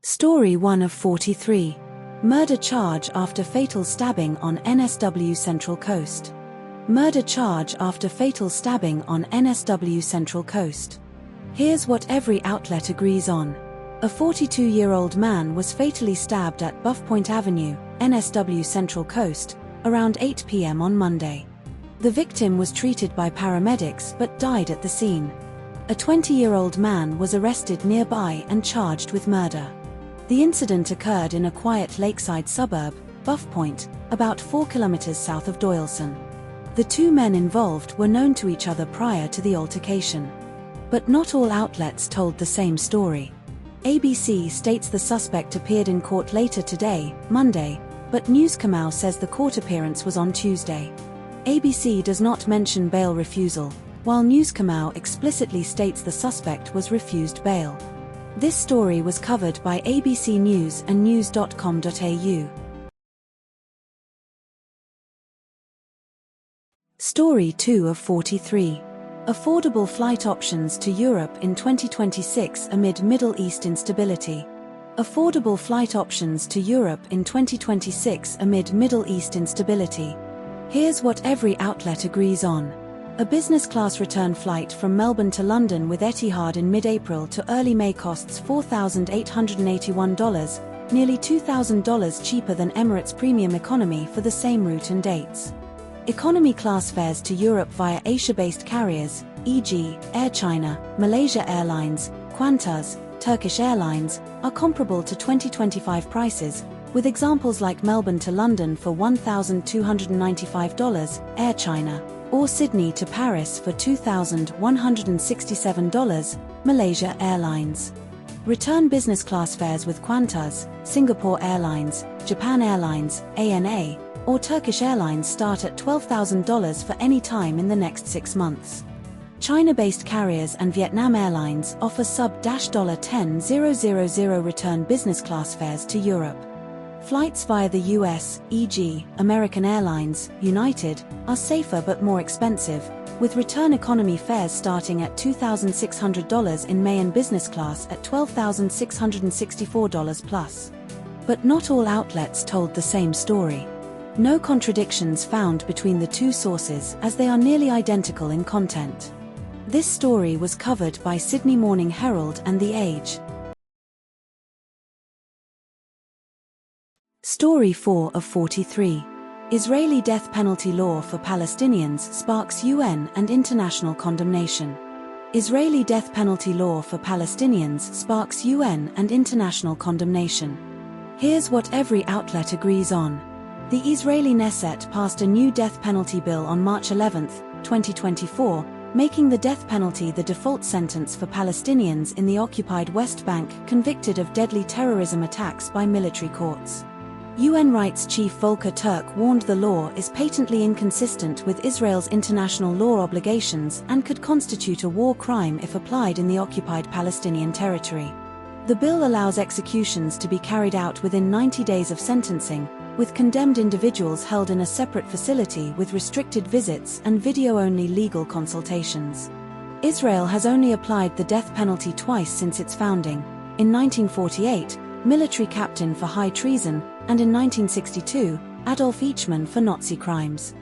Story 1 of 43. Murder charge after fatal stabbing on NSW Central Coast. Murder charge after fatal stabbing on NSW Central Coast. Here's what every outlet agrees on. A 42-year-old man was fatally stabbed at Buff Point Avenue, NSW Central Coast, around 8 p.m. on Monday. The victim was treated by paramedics but died at the scene. A 20-year-old man was arrested nearby and charged with murder. The incident occurred in a quiet lakeside suburb, Buff Point, about 4 kilometers south of Doyleson. The two men involved were known to each other prior to the altercation. But not all outlets told the same story. ABC states the suspect appeared in court later today, Monday, but News Kamau says the court appearance was on Tuesday. ABC does not mention bail refusal, while News Kamau explicitly states the suspect was refused bail. This story was covered by ABC News and news.com.au. Story 2 of 43. Affordable flight options to Europe in 2026 amid Middle East instability. Affordable flight options to Europe in 2026 amid Middle East instability. Here's what every outlet agrees on. A business-class return flight from Melbourne to London with Etihad in mid-April to early May costs $4,881, nearly $2,000 cheaper than Emirates Premium Economy for the same route and dates. Economy class fares to Europe via Asia-based carriers, e.g., Air China, Malaysia Airlines, Qantas, Turkish Airlines, are comparable to 2025 prices, with examples like Melbourne to London for $1,295, Air China, or Sydney to Paris for $2,167, Malaysia Airlines. Return business class fares with Qantas, Singapore Airlines, Japan Airlines, ANA, or Turkish Airlines start at $12,000 for any time in the next 6 months. China-based carriers and Vietnam Airlines offer sub-$10,000 return business class fares to Europe. Flights via the US, e.g., American Airlines, United, are safer but more expensive, with return economy fares starting at $2,600 in May and business class at $12,664 plus. But not all outlets told the same story. No contradictions found between the two sources as they are nearly identical in content. This story was covered by Sydney Morning Herald and The Age. Story 4 of 43. Israeli death penalty law for Palestinians sparks UN and international condemnation. Israeli death penalty law for Palestinians sparks UN and international condemnation. Here's what every outlet agrees on. The Israeli Knesset passed a new death penalty bill on March 11, 2024, making the death penalty the default sentence for Palestinians in the occupied West Bank convicted of deadly terrorism attacks by military courts. UN Rights Chief Volker Turk warned the law is patently inconsistent with Israel's international law obligations and could constitute a war crime if applied in the occupied Palestinian territory. The bill allows executions to be carried out within 90 days of sentencing, with condemned individuals held in a separate facility with restricted visits and video-only legal consultations. Israel has only applied the death penalty twice since its founding, in 1948, military captain for high treason, and in 1962, Adolf Eichmann for Nazi crimes.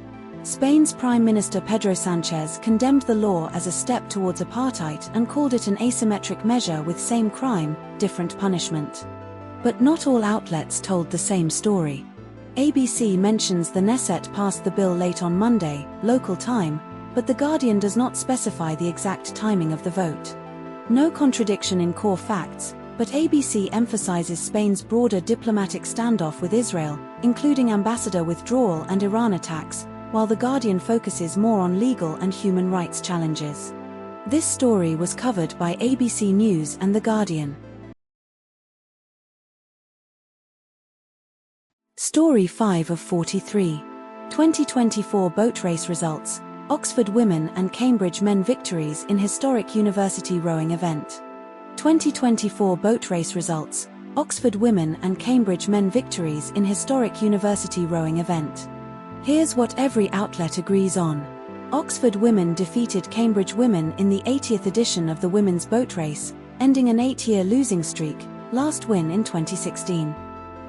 Spain's Prime Minister Pedro Sanchez condemned the law as a step towards apartheid and called it an asymmetric measure with same crime, different punishment. But not all outlets told the same story. ABC mentions the Knesset passed the bill late on Monday, local time, but The Guardian does not specify the exact timing of the vote. No contradiction in core facts, but ABC emphasizes Spain's broader diplomatic standoff with Israel, including ambassador withdrawal and Iran attacks, while The Guardian focuses more on legal and human rights challenges. This story was covered by ABC News and The Guardian. Story 5 of 43. 2024 boat race results, Oxford women and Cambridge men victories in historic university rowing event. 2024 boat race results, Oxford women and Cambridge men victories in historic university rowing event. Here's what every outlet agrees on. Oxford women defeated Cambridge women in the 80th edition of the women's boat race, ending an 8-year losing streak, last win in 2016.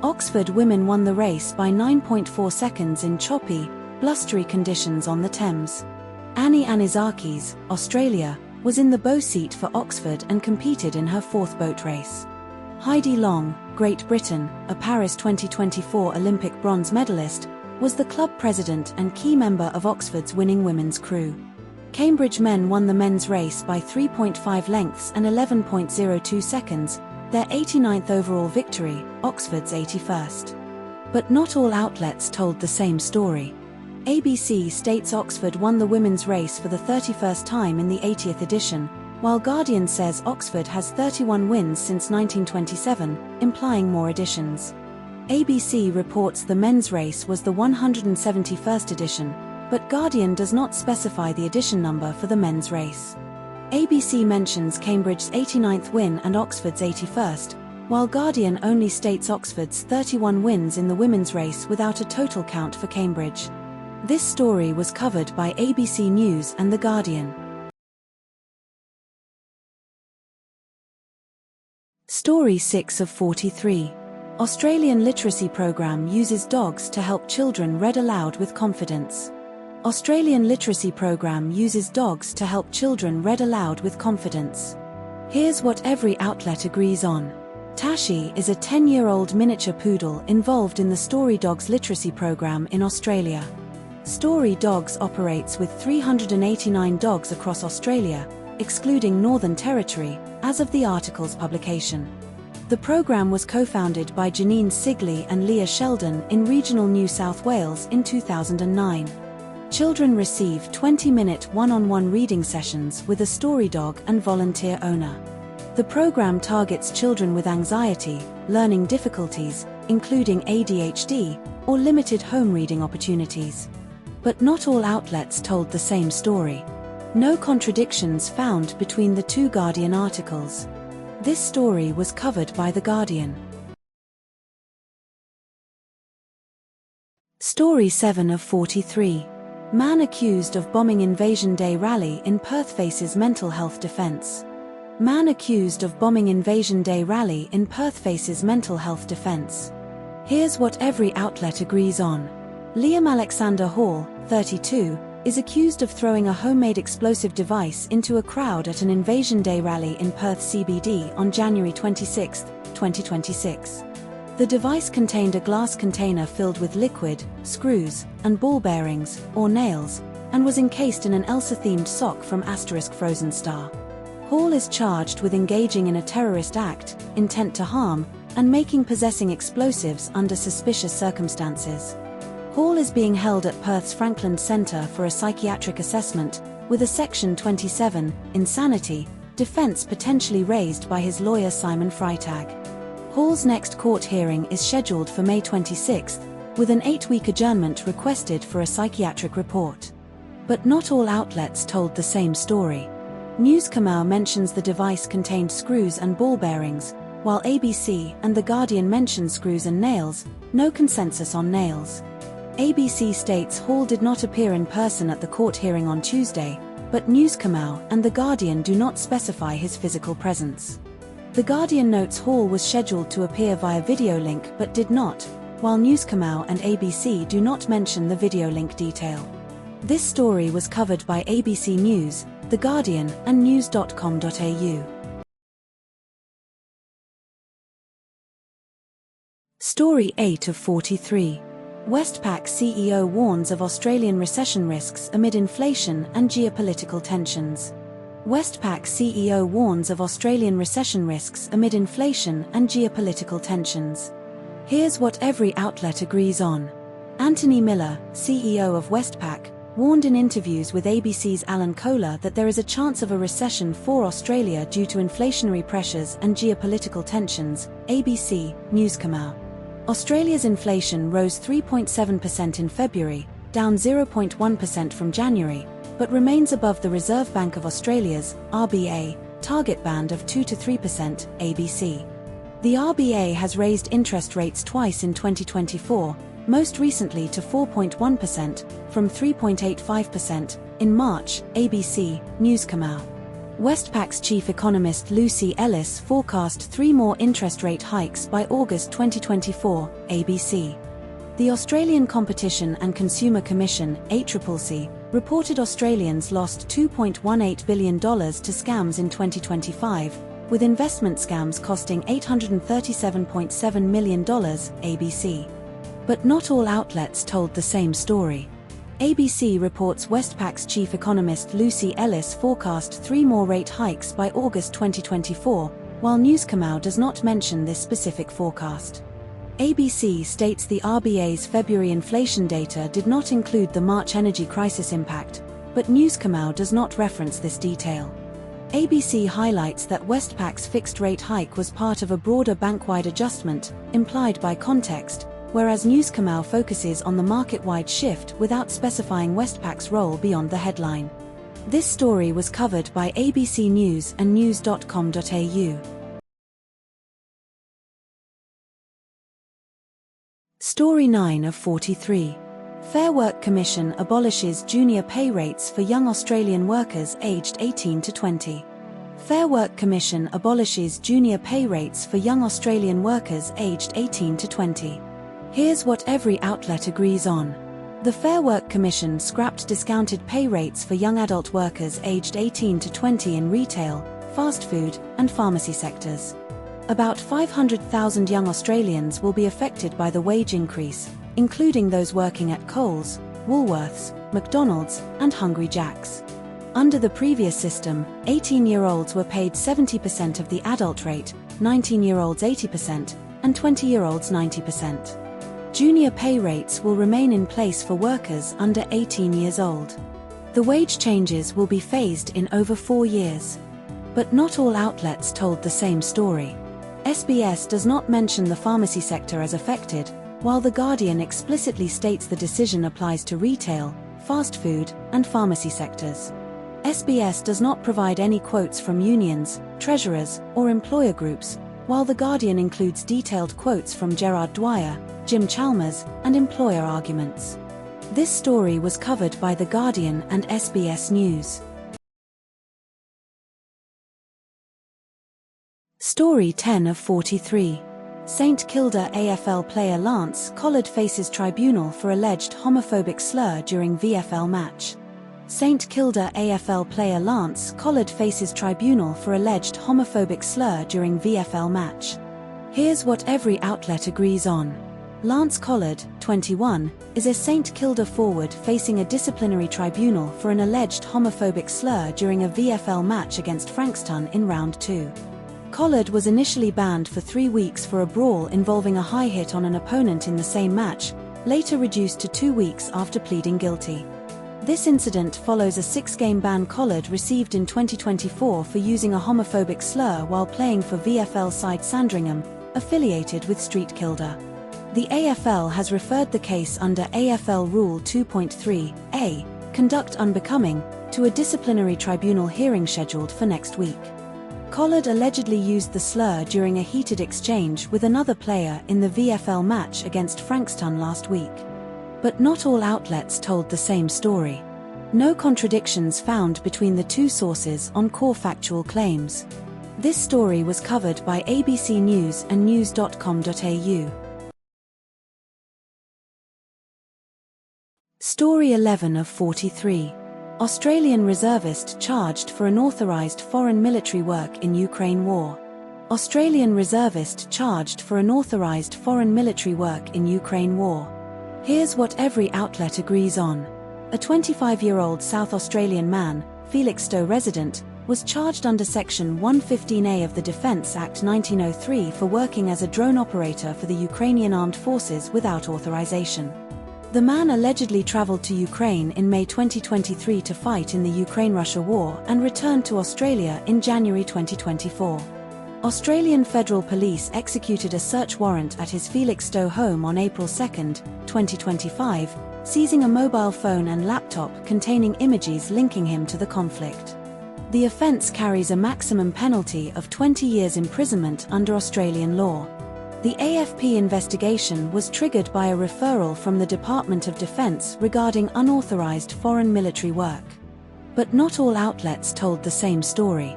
Oxford women won the race by 9.4 seconds in choppy, blustery conditions on the Thames. Annie Anisakis, Australia, was in the bow seat for Oxford and competed in her fourth boat race. Heidi Long, Great Britain, a Paris 2024 Olympic bronze medalist, was the club president and key member of Oxford's winning women's crew. Cambridge men won the men's race by 3.5 lengths and 11.02 seconds, their 89th overall victory, Oxford's 81st. But not all outlets told the same story. ABC states Oxford won the women's race for the 31st time in the 80th edition, while Guardian says Oxford has 31 wins since 1927, implying more editions. ABC reports the men's race was the 171st edition, but Guardian does not specify the edition number for the men's race. ABC mentions Cambridge's 89th win and Oxford's 81st, while Guardian only states Oxford's 31 wins in the women's race without a total count for Cambridge. This story was covered by ABC News and The Guardian. Story 6 of 43. Australian literacy program uses dogs to help children read aloud with confidence. Australian literacy program uses dogs to help children read aloud with confidence. Here's what every outlet agrees on. Tashi is a 10-year-old miniature poodle involved in the Story Dogs literacy program in Australia. Story Dogs operates with 389 dogs across Australia, excluding Northern Territory, as of the article's publication. The program was co-founded by Janine Sigley and Leah Sheldon in regional New South Wales in 2009. Children receive 20-minute one-on-one reading sessions with a story dog and volunteer owner. The program targets children with anxiety, learning difficulties, including ADHD, or limited home reading opportunities. But not all outlets told the same story. No contradictions found between the two Guardian articles. This story was covered by The Guardian. Story 7 of 43. Man accused of bombing Invasion Day rally in Perth faces mental health defence. Man accused of bombing Invasion Day rally in Perth faces mental health defence. Here's what every outlet agrees on. Liam Alexander Hall, 32, is accused of throwing a homemade explosive device into a crowd at an Invasion Day rally in Perth CBD on January 26, 2026. The device contained a glass container filled with liquid, screws, and ball bearings, or nails, and was encased in an Elsa-themed sock from *Frozen Star. Hall is charged with engaging in a terrorist act, intent to harm, and making possessing explosives under suspicious circumstances. Hall is being held at Perth's Frankland Centre for a psychiatric assessment, with a Section 27, insanity, defence potentially raised by his lawyer Simon Freitag. Hall's next court hearing is scheduled for May 26, with an 8-week adjournment requested for a psychiatric report. But not all outlets told the same story. Newscomau mentions the device contained screws and ball bearings, while ABC and The Guardian mention screws and nails, no consensus on nails. ABC states Hall did not appear in person at the court hearing on Tuesday, but Newscomau and The Guardian do not specify his physical presence. The Guardian notes Hall was scheduled to appear via video link but did not, while Newscomau and ABC do not mention the video link detail. This story was covered by ABC News, The Guardian, and news.com.au. Story 8 of 43. Westpac CEO warns of Australian recession risks amid inflation and geopolitical tensions. Westpac CEO warns of Australian recession risks amid inflation and geopolitical tensions. Here's what every outlet agrees on. Anthony Miller, CEO of Westpac, warned in interviews with ABC's Alan Kohler that there is a chance of a recession for Australia due to inflationary pressures and geopolitical tensions. ABC, Newscomau. Australia's inflation rose 3.7% in February, down 0.1% from January, but remains above the Reserve Bank of Australia's, RBA, target band of 2 to 3%, ABC. The RBA has raised interest rates twice in 2024, most recently to 4.1%, from 3.85%, in March, ABC, Newscomau. Westpac's chief economist Lucy Ellis forecast 3 more interest rate hikes by August 2024, ABC. The Australian Competition and Consumer Commission, ACCC, reported Australians lost $2.18 billion to scams in 2025, with investment scams costing $837.7 million, ABC. But not all outlets told the same story. ABC reports Westpac's chief economist Lucy Ellis forecast 3 more rate hikes by August 2024, while Newscomm does not mention this specific forecast. ABC states the RBA's February inflation data did not include the March energy crisis impact, but Newscomm does not reference this detail. ABC highlights that Westpac's fixed rate hike was part of a broader bank-wide adjustment, implied by context, whereas Newscomm focuses on the market-wide shift without specifying Westpac's role beyond the headline. This story was covered by ABC News and news.com.au. Story 9 of 43. Fair Work Commission abolishes junior pay rates for young Australian workers aged 18 to 20. Fair Work Commission abolishes junior pay rates for young Australian workers aged 18 to 20. Here's what every outlet agrees on. The Fair Work Commission scrapped discounted pay rates for young adult workers aged 18 to 20 in retail, fast food, and pharmacy sectors. About 500,000 young Australians will be affected by the wage increase, including those working at Coles, Woolworths, McDonald's, and Hungry Jack's. Under the previous system, 18-year-olds were paid 70% of the adult rate, 19-year-olds 80%, and 20-year-olds 90%. Junior pay rates will remain in place for workers under 18 years old. The wage changes will be phased in over 4 years. But not all outlets told the same story. SBS does not mention the pharmacy sector as affected, while The Guardian explicitly states the decision applies to retail, fast food, and pharmacy sectors. SBS does not provide any quotes from unions, treasurers, or employer groups, while The Guardian includes detailed quotes from Gerard Dwyer, Jim Chalmers, and employer arguments. This story was covered by The Guardian and SBS News. Story 10 of 43. St Kilda AFL player Lance Collard faces tribunal for alleged homophobic slur during VFL match. St Kilda AFL player Lance Collard faces tribunal for alleged homophobic slur during VFL match. Here's what every outlet agrees on. Lance Collard, 21, is a St Kilda forward facing a disciplinary tribunal for an alleged homophobic slur during a VFL match against Frankston in Round 2. Collard was initially banned for 3 weeks for a brawl involving a high hit on an opponent in the same match, later reduced to 2 weeks after pleading guilty. This incident follows a 6-game ban Collard received in 2024 for using a homophobic slur while playing for VFL side Sandringham, affiliated with Street Kilda. The AFL has referred the case under AFL Rule 2.3a, Conduct Unbecoming, to a disciplinary tribunal hearing scheduled for next week. Collard allegedly used the slur during a heated exchange with another player in the VFL match against Frankston last week. But not all outlets told the same story. No contradictions found between the two sources on core factual claims. This story was covered by ABC News and news.com.au. Story 11 of 43. Australian reservist charged for unauthorised foreign military work in Ukraine war. Australian reservist charged for unauthorised foreign military work in Ukraine war. Here's what every outlet agrees on. A 25-year-old South Australian man, Felixstowe resident, was charged under Section 115A of the Defence Act 1903 for working as a drone operator for the Ukrainian Armed Forces without authorisation. The man allegedly travelled to Ukraine in May 2023 to fight in the Ukraine-Russia war and returned to Australia in January 2024. Australian Federal Police executed a search warrant at his Felixstowe home on April 2, 2025, seizing a mobile phone and laptop containing images linking him to the conflict. The offence carries a maximum penalty of 20 years imprisonment under Australian law. The AFP investigation was triggered by a referral from the Department of Defence regarding unauthorised foreign military work. But not all outlets told the same story.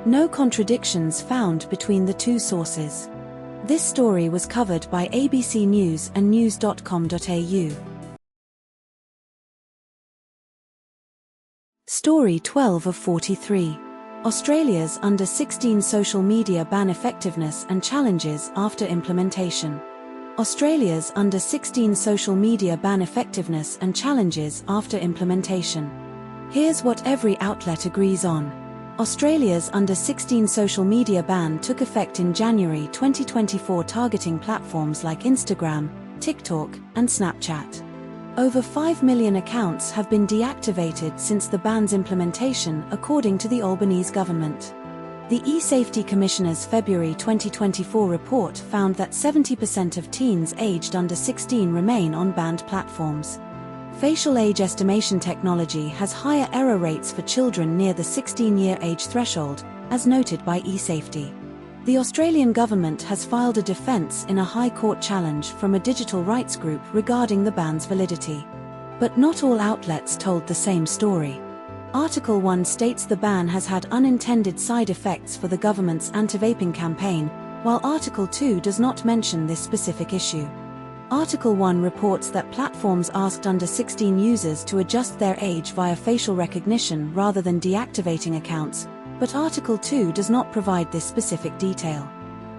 No contradictions found between the two sources. This story was covered by ABC News and news.com.au. Story 12 of 43. Australia's under-16 social media ban effectiveness and challenges after implementation. Australia's under-16 social media ban effectiveness and challenges after implementation. Here's what every outlet agrees on. Australia's under-16 social media ban took effect in January 2024, targeting platforms like Instagram, TikTok, and Snapchat. Over 5 million accounts have been deactivated since the ban's implementation, according to the Albanese government. The eSafety Commissioner's February 2024 report found that 70% of teens aged under 16 remain on banned platforms. Facial age estimation technology has higher error rates for children near the 16-year age threshold, as noted by eSafety. The Australian government has filed a defence in a High Court challenge from a digital rights group regarding the ban's validity. But not all outlets told the same story. Article 1 states the ban has had unintended side effects for the government's anti-vaping campaign, while Article 2 does not mention this specific issue. Article 1 reports that platforms asked under 16 users to adjust their age via facial recognition rather than deactivating accounts, but Article 2 does not provide this specific detail.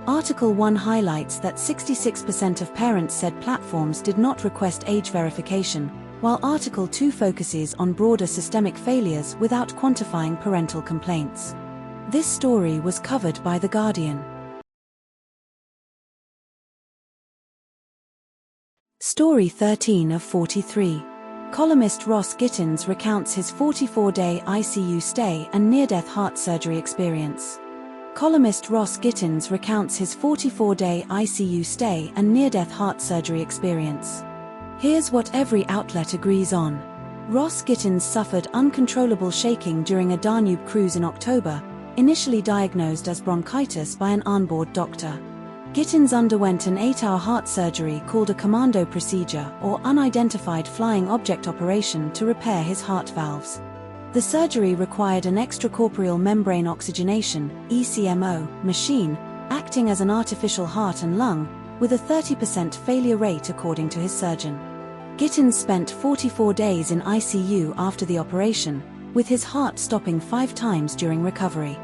Article 1 highlights that 66% of parents said platforms did not request age verification, while Article 2 focuses on broader systemic failures without quantifying parental complaints. This story was covered by The Guardian. Story 13 of 43. Columnist Ross Gittins recounts his 44-day ICU stay and near-death heart surgery experience. Columnist Ross Gittins recounts his 44-day ICU stay and near-death heart surgery experience. Here's what every outlet agrees on. Ross Gittins suffered uncontrollable shaking during a Danube cruise in October, initially diagnosed as bronchitis by an onboard doctor. Gittins underwent an 8-hour heart surgery called a commando procedure or unidentified flying object operation to repair his heart valves. The surgery required an extracorporeal membrane oxygenation (ECMO) machine, acting as an artificial heart and lung, with a 30% failure rate according to his surgeon. Gittins spent 44 days in ICU after the operation, with his heart stopping 5 times during recovery.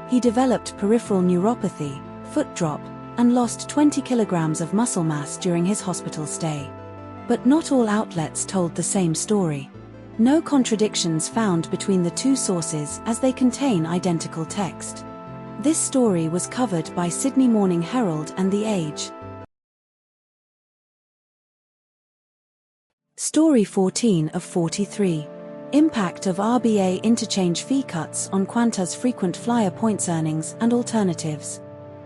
He developed peripheral neuropathy, foot drop, and lost 20 kilograms of muscle mass during his hospital stay. But not all outlets told the same story. No contradictions found between the two sources as they contain identical text. This story was covered by Sydney Morning Herald and The Age. Story 14 of 43. Impact of RBA interchange fee cuts on Qantas frequent flyer points earnings and alternatives.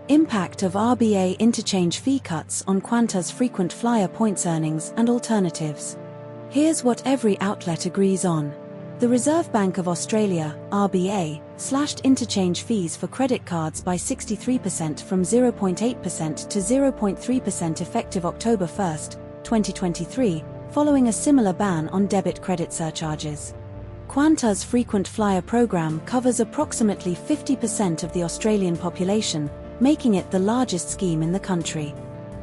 Impact of RBA interchange fee cuts on Qantas frequent flyer points earnings and alternatives. Here's what every outlet agrees on. The Reserve Bank of Australia, RBA, slashed interchange fees for credit cards by 63% from 0.8% to 0.3% effective October 1, 2023, following a similar ban on debit credit surcharges. Qantas frequent flyer program covers approximately 50% of the Australian population, making it the largest scheme in the country.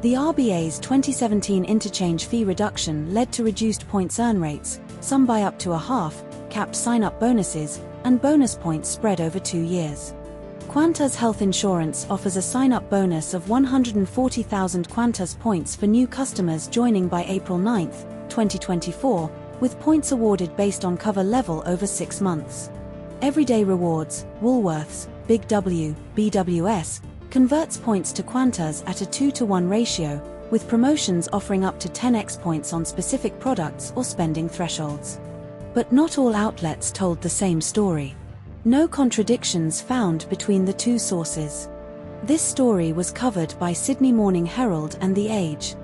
The RBA's 2017 interchange fee reduction led to reduced points earn rates, some by up to a half, capped sign-up bonuses, and bonus points spread over 2 years. Qantas Health Insurance offers a sign-up bonus of 140,000 Qantas points for new customers joining by April 9, 2024, with points awarded based on cover level over 6 months. Everyday Rewards, Woolworths, Big W, BWS, converts points to Qantas at a 2-to-1 ratio, with promotions offering up to 10x points on specific products or spending thresholds. But not all outlets told the same story. No contradictions found between the two sources. This story was covered by Sydney Morning Herald and The Age.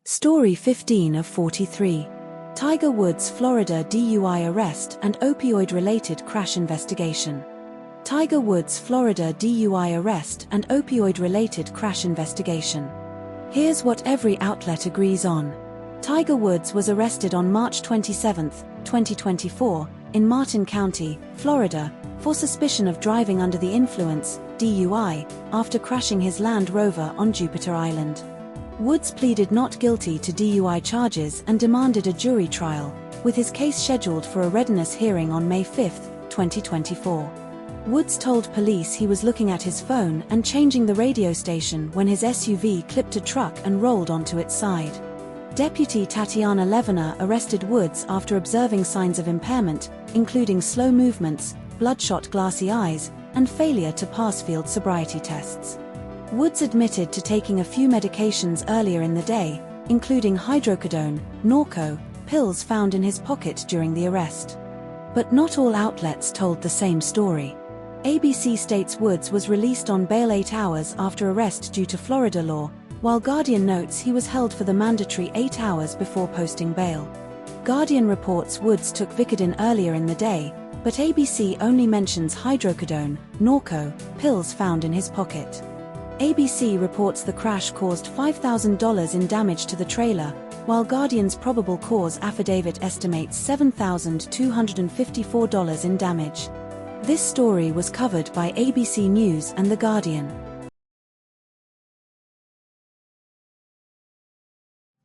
Story 15 of 43. Tiger Woods' Florida DUI arrest and opioid-related crash investigation. Tiger Woods' Florida DUI arrest and opioid-related crash investigation. Here's what every outlet agrees on. Tiger Woods was arrested on March 27, 2024, in Martin County, Florida, for suspicion of driving under the influence, DUI, after crashing his Land Rover on Jupiter Island. Woods pleaded not guilty to DUI charges and demanded a jury trial, with his case scheduled for a readiness hearing on May 5, 2024. Woods told police he was looking at his phone and changing the radio station when his SUV clipped a truck and rolled onto its side. Deputy Tatiana Levener arrested Woods after observing signs of impairment, including slow movements, bloodshot glassy eyes, and failure to pass field sobriety tests. Woods admitted to taking a few medications earlier in the day, including hydrocodone, Norco, pills found in his pocket during the arrest. But not all outlets told the same story. ABC states Woods was released on bail 8 hours after arrest due to Florida law, while Guardian notes he was held for the mandatory 8 hours before posting bail. Guardian reports Woods took Vicodin earlier in the day, but ABC only mentions hydrocodone, Norco, pills found in his pocket. ABC reports the crash caused $5,000 in damage to the trailer, while Guardian's probable cause affidavit estimates $7,254 in damage. This story was covered by ABC News and The Guardian.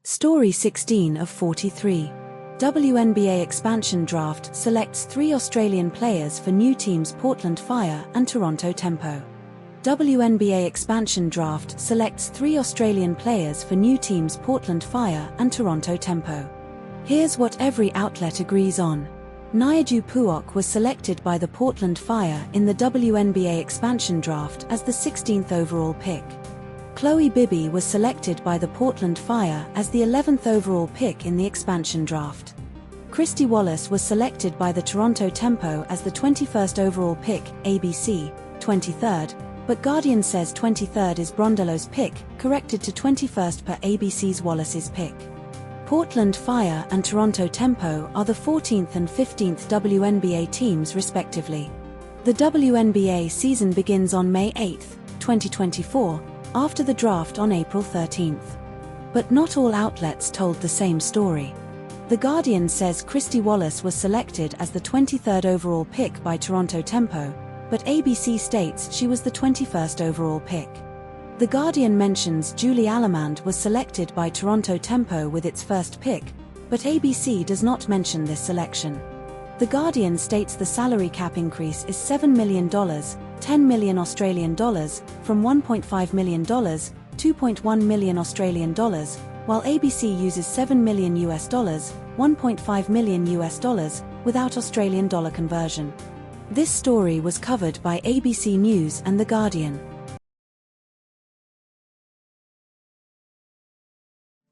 Story 16 of 43. WNBA expansion draft selects 3 Australian players for new teams Portland Fire and Toronto Tempo. WNBA expansion draft selects 3 Australian players for new teams Portland Fire and Toronto Tempo. Here's what every outlet agrees on. Nyadu Puok was selected by the Portland Fire in the WNBA expansion draft as the 16th overall pick. Chloe Bibby was selected by the Portland Fire as the 11th overall pick in the expansion draft. Christy Wallace was selected by the Toronto Tempo as the 21st overall pick, ABC, 23rd, but Guardian says 23rd is Brondello's pick, corrected to 21st per ABC's Wallace's pick. Portland Fire and Toronto Tempo are the 14th and 15th WNBA teams respectively. The WNBA season begins on May 8, 2024, after the draft on April 13. But not all outlets told the same story. The Guardian says Christy Wallace was selected as the 23rd overall pick by Toronto Tempo, but ABC states she was the 21st overall pick. The Guardian mentions Julie Alamand was selected by Toronto Tempo with its first pick, but ABC does not mention this selection. The Guardian states the salary cap increase is $7 million, 10 million Australian dollars, from $1.5 million, 2.1 million Australian dollars, while ABC uses $7 million US dollars, 1.5 million US dollars, without Australian dollar conversion. This story was covered by ABC News and The Guardian.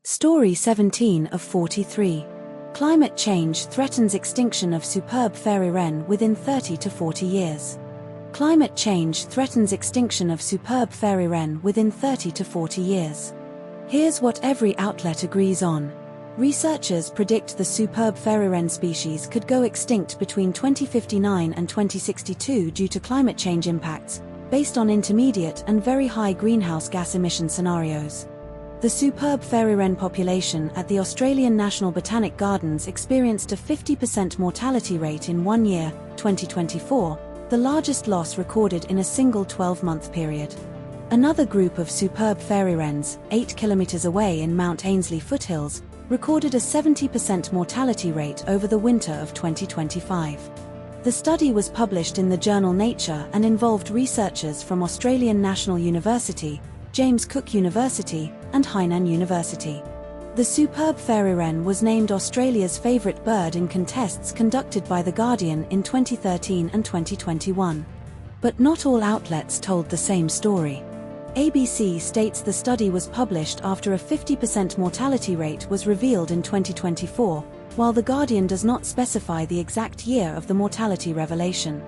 Story 17 of 43. Climate change threatens extinction of superb fairy wren within 30 to 40 years. Climate change threatens extinction of superb fairy wren within 30 to 40 years. Here's what every outlet agrees on. Researchers predict the superb fairy wren species could go extinct between 2059 and 2062 due to climate change impacts, based on intermediate and very high greenhouse gas emission scenarios. The superb fairy wren population at the Australian National Botanic Gardens experienced a 50% mortality rate in 1 year, 2024, the largest loss recorded in a single 12-month period. Another group of superb fairy wrens, 8 kilometers away in Mount Ainslie foothills, recorded a 70% mortality rate over the winter of 2025. The study was published in the journal Nature and involved researchers from Australian National University, James Cook University, and Hainan University. The superb fairy wren was named Australia's favourite bird in contests conducted by The Guardian in 2013 and 2021. But not all outlets told the same story. ABC states the study was published after a 50% mortality rate was revealed in 2024, while The Guardian does not specify the exact year of the mortality revelation.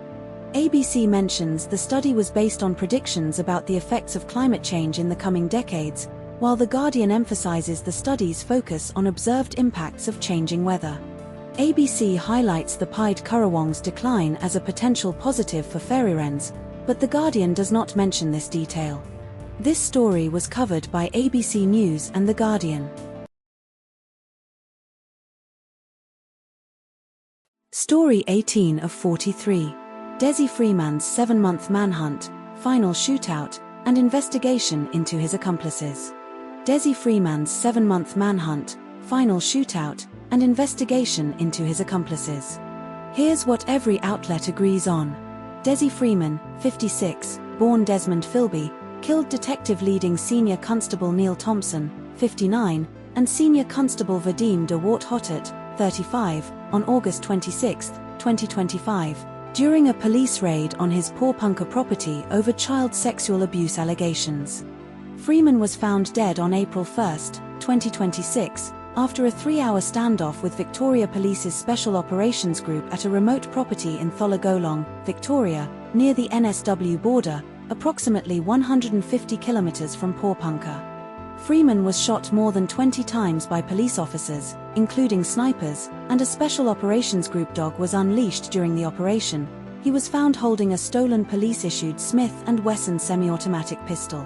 ABC mentions the study was based on predictions about the effects of climate change in the coming decades, while The Guardian emphasizes the study's focus on observed impacts of changing weather. ABC highlights the pied currawong's decline as a potential positive for fairy wrens, but The Guardian does not mention this detail. This story was covered by ABC News and The Guardian. Story 18 of 43. Desi Freeman's 7-month manhunt, final shootout, and investigation into his accomplices. Desi Freeman's 7-month manhunt, final shootout, and investigation into his accomplices. Here's what every outlet agrees on. Desi Freeman, 56, born Desmond Philby, killed Detective Leading Senior Constable Neil Thompson, 59, and Senior Constable Vadim de Wart-Hottet, 35, on August 26, 2025, during a police raid on his Pawnpunker property over child sexual abuse allegations. Freeman was found dead on April 1, 2026, after a 3-hour standoff with Victoria Police's Special Operations Group at a remote property in Tholegolong, Victoria, near the NSW border, approximately 150 kilometers from Pawnpunker. Freeman was shot more than 20 times by police officers, including snipers, and a Special Operations Group dog was unleashed during the operation. He was found holding a stolen police-issued Smith & Wesson semi-automatic pistol.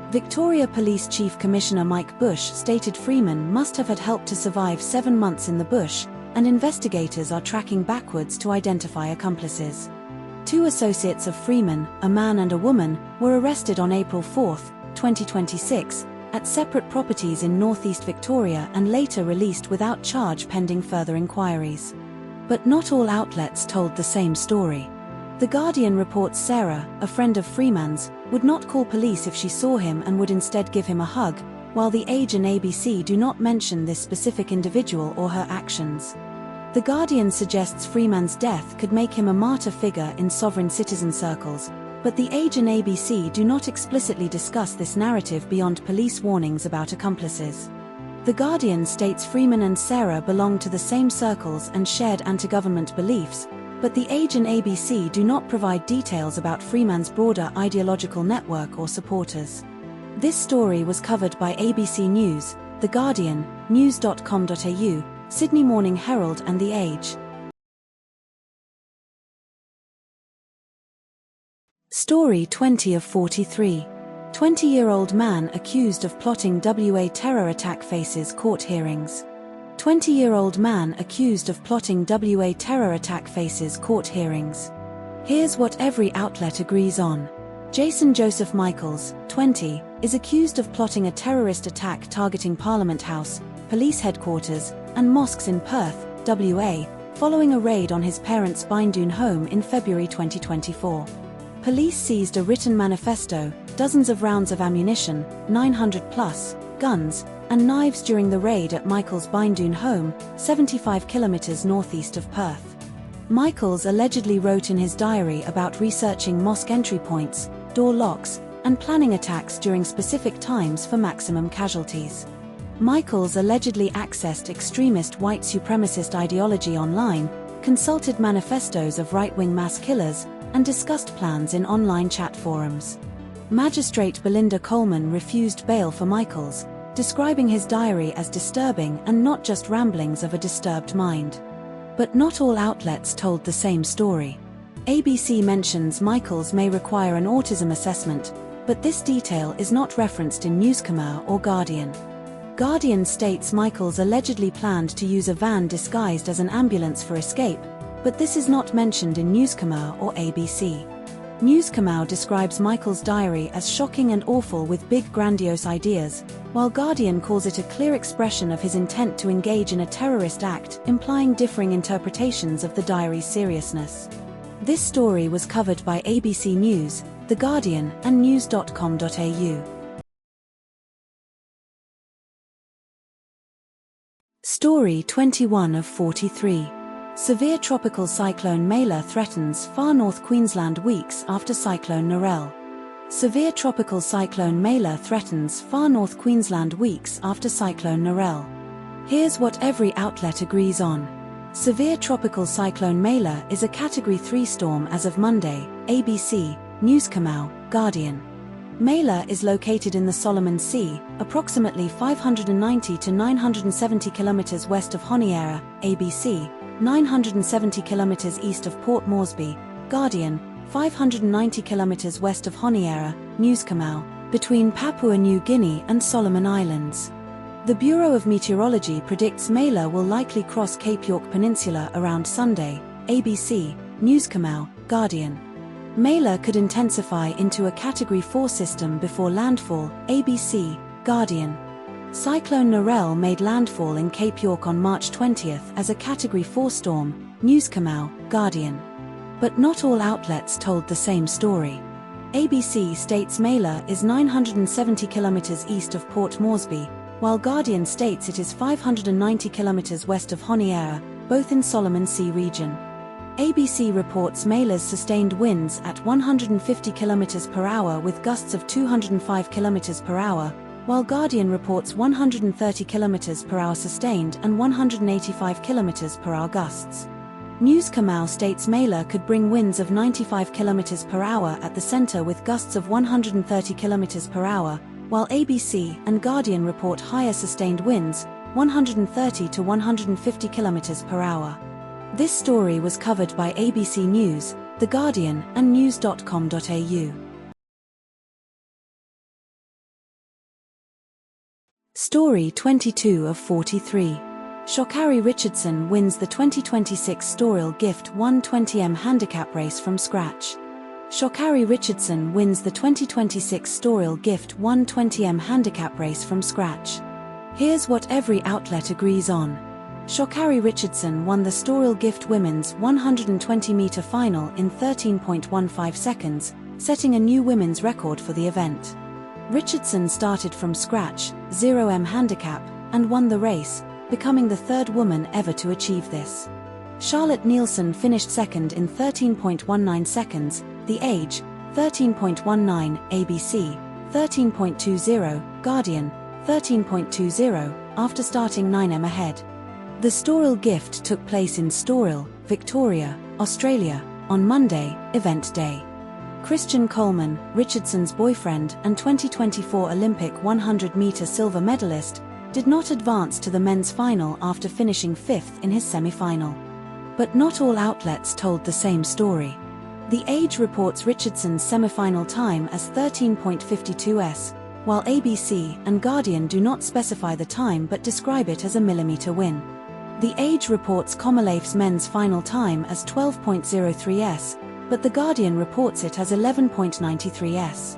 Victoria Police Chief Commissioner Mike Bush stated Freeman must have had help to survive 7 months in the bush, and investigators are tracking backwards to identify accomplices. 2 associates of Freeman, a man and a woman, were arrested on April 4, 2026, at separate properties in northeast Victoria and later released without charge pending further inquiries. But not all outlets told the same story. The Guardian reports Sarah, a friend of Freeman's, would not call police if she saw him and would instead give him a hug, while The Age and ABC do not mention this specific individual or her actions. The Guardian suggests Freeman's death could make him a martyr figure in sovereign citizen circles, but The Age and ABC do not explicitly discuss this narrative beyond police warnings about accomplices. The Guardian states Freeman and Sarah belonged to the same circles and shared anti-government beliefs, but The Age and ABC do not provide details about Freeman's broader ideological network or supporters. This story was covered by ABC News, The Guardian, news.com.au, Sydney Morning Herald and The Age. Story 20 of 43. 20-year-old man accused of plotting WA terror attack faces court hearings. 20-year-old man accused of plotting WA terror attack faces court hearings. Here's what every outlet agrees on. Jason Joseph Michaels, 20, is accused of plotting a terrorist attack targeting Parliament House, police headquarters, and mosques in Perth, WA, following a raid on his parents' Bindoon home in February 2024. Police seized a written manifesto, dozens of rounds of ammunition, 900-plus guns, and knives during the raid at Michael's Bindoon home, 75 kilometers northeast of Perth. Michaels allegedly wrote in his diary about researching mosque entry points, door locks, and planning attacks during specific times for maximum casualties. Michaels allegedly accessed extremist white supremacist ideology online, consulted manifestos of right-wing mass killers, and discussed plans in online chat forums. Magistrate Belinda Coleman refused bail for Michaels, describing his diary as disturbing and not just ramblings of a disturbed mind. But not all outlets told the same story. ABC mentions Michaels may require an autism assessment, but this detail is not referenced in Newscomer or Guardian. Guardian states Michaels allegedly planned to use a van disguised as an ambulance for escape, but this is not mentioned in Newscomer or ABC. Newscomer describes Michael's diary as shocking and awful with big grandiose ideas, while Guardian calls it a clear expression of his intent to engage in a terrorist act, implying differing interpretations of the diary's seriousness. This story was covered by ABC News, The Guardian, and news.com.au. Story 21 of 43. Severe tropical cyclone Mela threatens far north Queensland weeks after cyclone Narelle. Severe tropical cyclone Mela threatens far north Queensland weeks after cyclone Narelle. Here's what every outlet agrees on. Severe tropical cyclone Mela is a Category 3 storm as of Monday, ABC, Newscomer, Guardian. Mela is located in the Solomon Sea, approximately 590 to 970 kilometers west of Honiara, ABC, 970 kilometers east of Port Moresby, Guardian, 590 kilometers west of Honiara, Newscomer, between Papua New Guinea and Solomon Islands. The Bureau of Meteorology predicts Mela will likely cross Cape York Peninsula around Sunday, ABC, Newscomau, Guardian. Mailer could intensify into a Category 4 system before landfall, ABC, Guardian. Cyclone Narelle made landfall in Cape York on March 20 as a Category 4 storm, Newscomau, Guardian. But not all outlets told the same story. ABC states Mailer is 970 kilometers east of Port Moresby, while Guardian states it is 590 kilometers west of Honiara, both in Solomon Sea region. ABC reports Mailer's sustained winds at 150 kilometers per hour with gusts of 205 kilometers per hour, while Guardian reports 130 kilometers per hour sustained and 185 kilometers per hour gusts. Newscomau states Mailer could bring winds of 95 km per hour at the center with gusts of 130 km per hour, while ABC and Guardian report higher sustained winds, 130 to 150 km per hour. This story was covered by ABC News, The Guardian, and news.com.au. Story 22 of 43. Sha'Carri Richardson wins the 2026 Storill Gift 120m handicap race from scratch. Sha'Carri Richardson wins the 2026 Storill Gift 120m handicap race from scratch. Here's what every outlet agrees on. Sha'Carri Richardson won the Storill Gift Women's 120-meter final in 13.15 seconds, setting a new women's record for the event. Richardson started from scratch, 0m handicap, and won the race, becoming the third woman ever to achieve this. Charlotte Nielsen finished second in 13.19 seconds, the age, 13.19, ABC, 13.20, Guardian, 13.20, after starting 9m ahead. The Storill Gift took place in Storill, Victoria, Australia, on Monday, event day. Christian Coleman, Richardson's boyfriend and 2024 Olympic 100-meter silver medalist, did not advance to the men's final after finishing fifth in his semi-final. But not all outlets told the same story. The Age reports Richardson's semi-final time as 13.52s, while ABC and Guardian do not specify the time but describe it as a millimeter win. The Age reports Commonwealth's men's final time as 12.03s, but the Guardian reports it as 11.93s.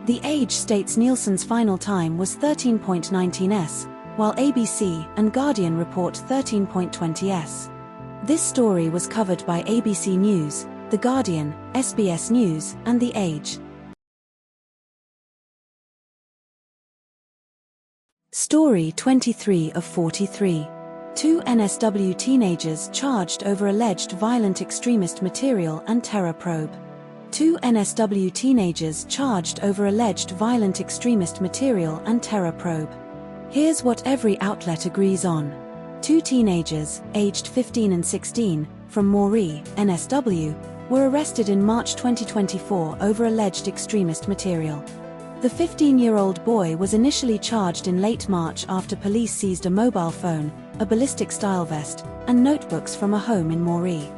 The Age states Nielsen's final time was 13.19s, while ABC and Guardian report 13.20s. This story was covered by ABC News, The Guardian, SBS News, and The Age. Story 23 of 43. 2 NSW teenagers charged over alleged violent extremist material and terror probe. 2 NSW teenagers charged over alleged violent extremist material and terror probe. Here's what every outlet agrees on. 2 teenagers, aged 15 and 16, from Moree, NSW, were arrested in March 2024 over alleged extremist material. The 15-year-old boy was initially charged in late March after police seized a mobile phone, a ballistic-style vest, and notebooks from a home in Moree.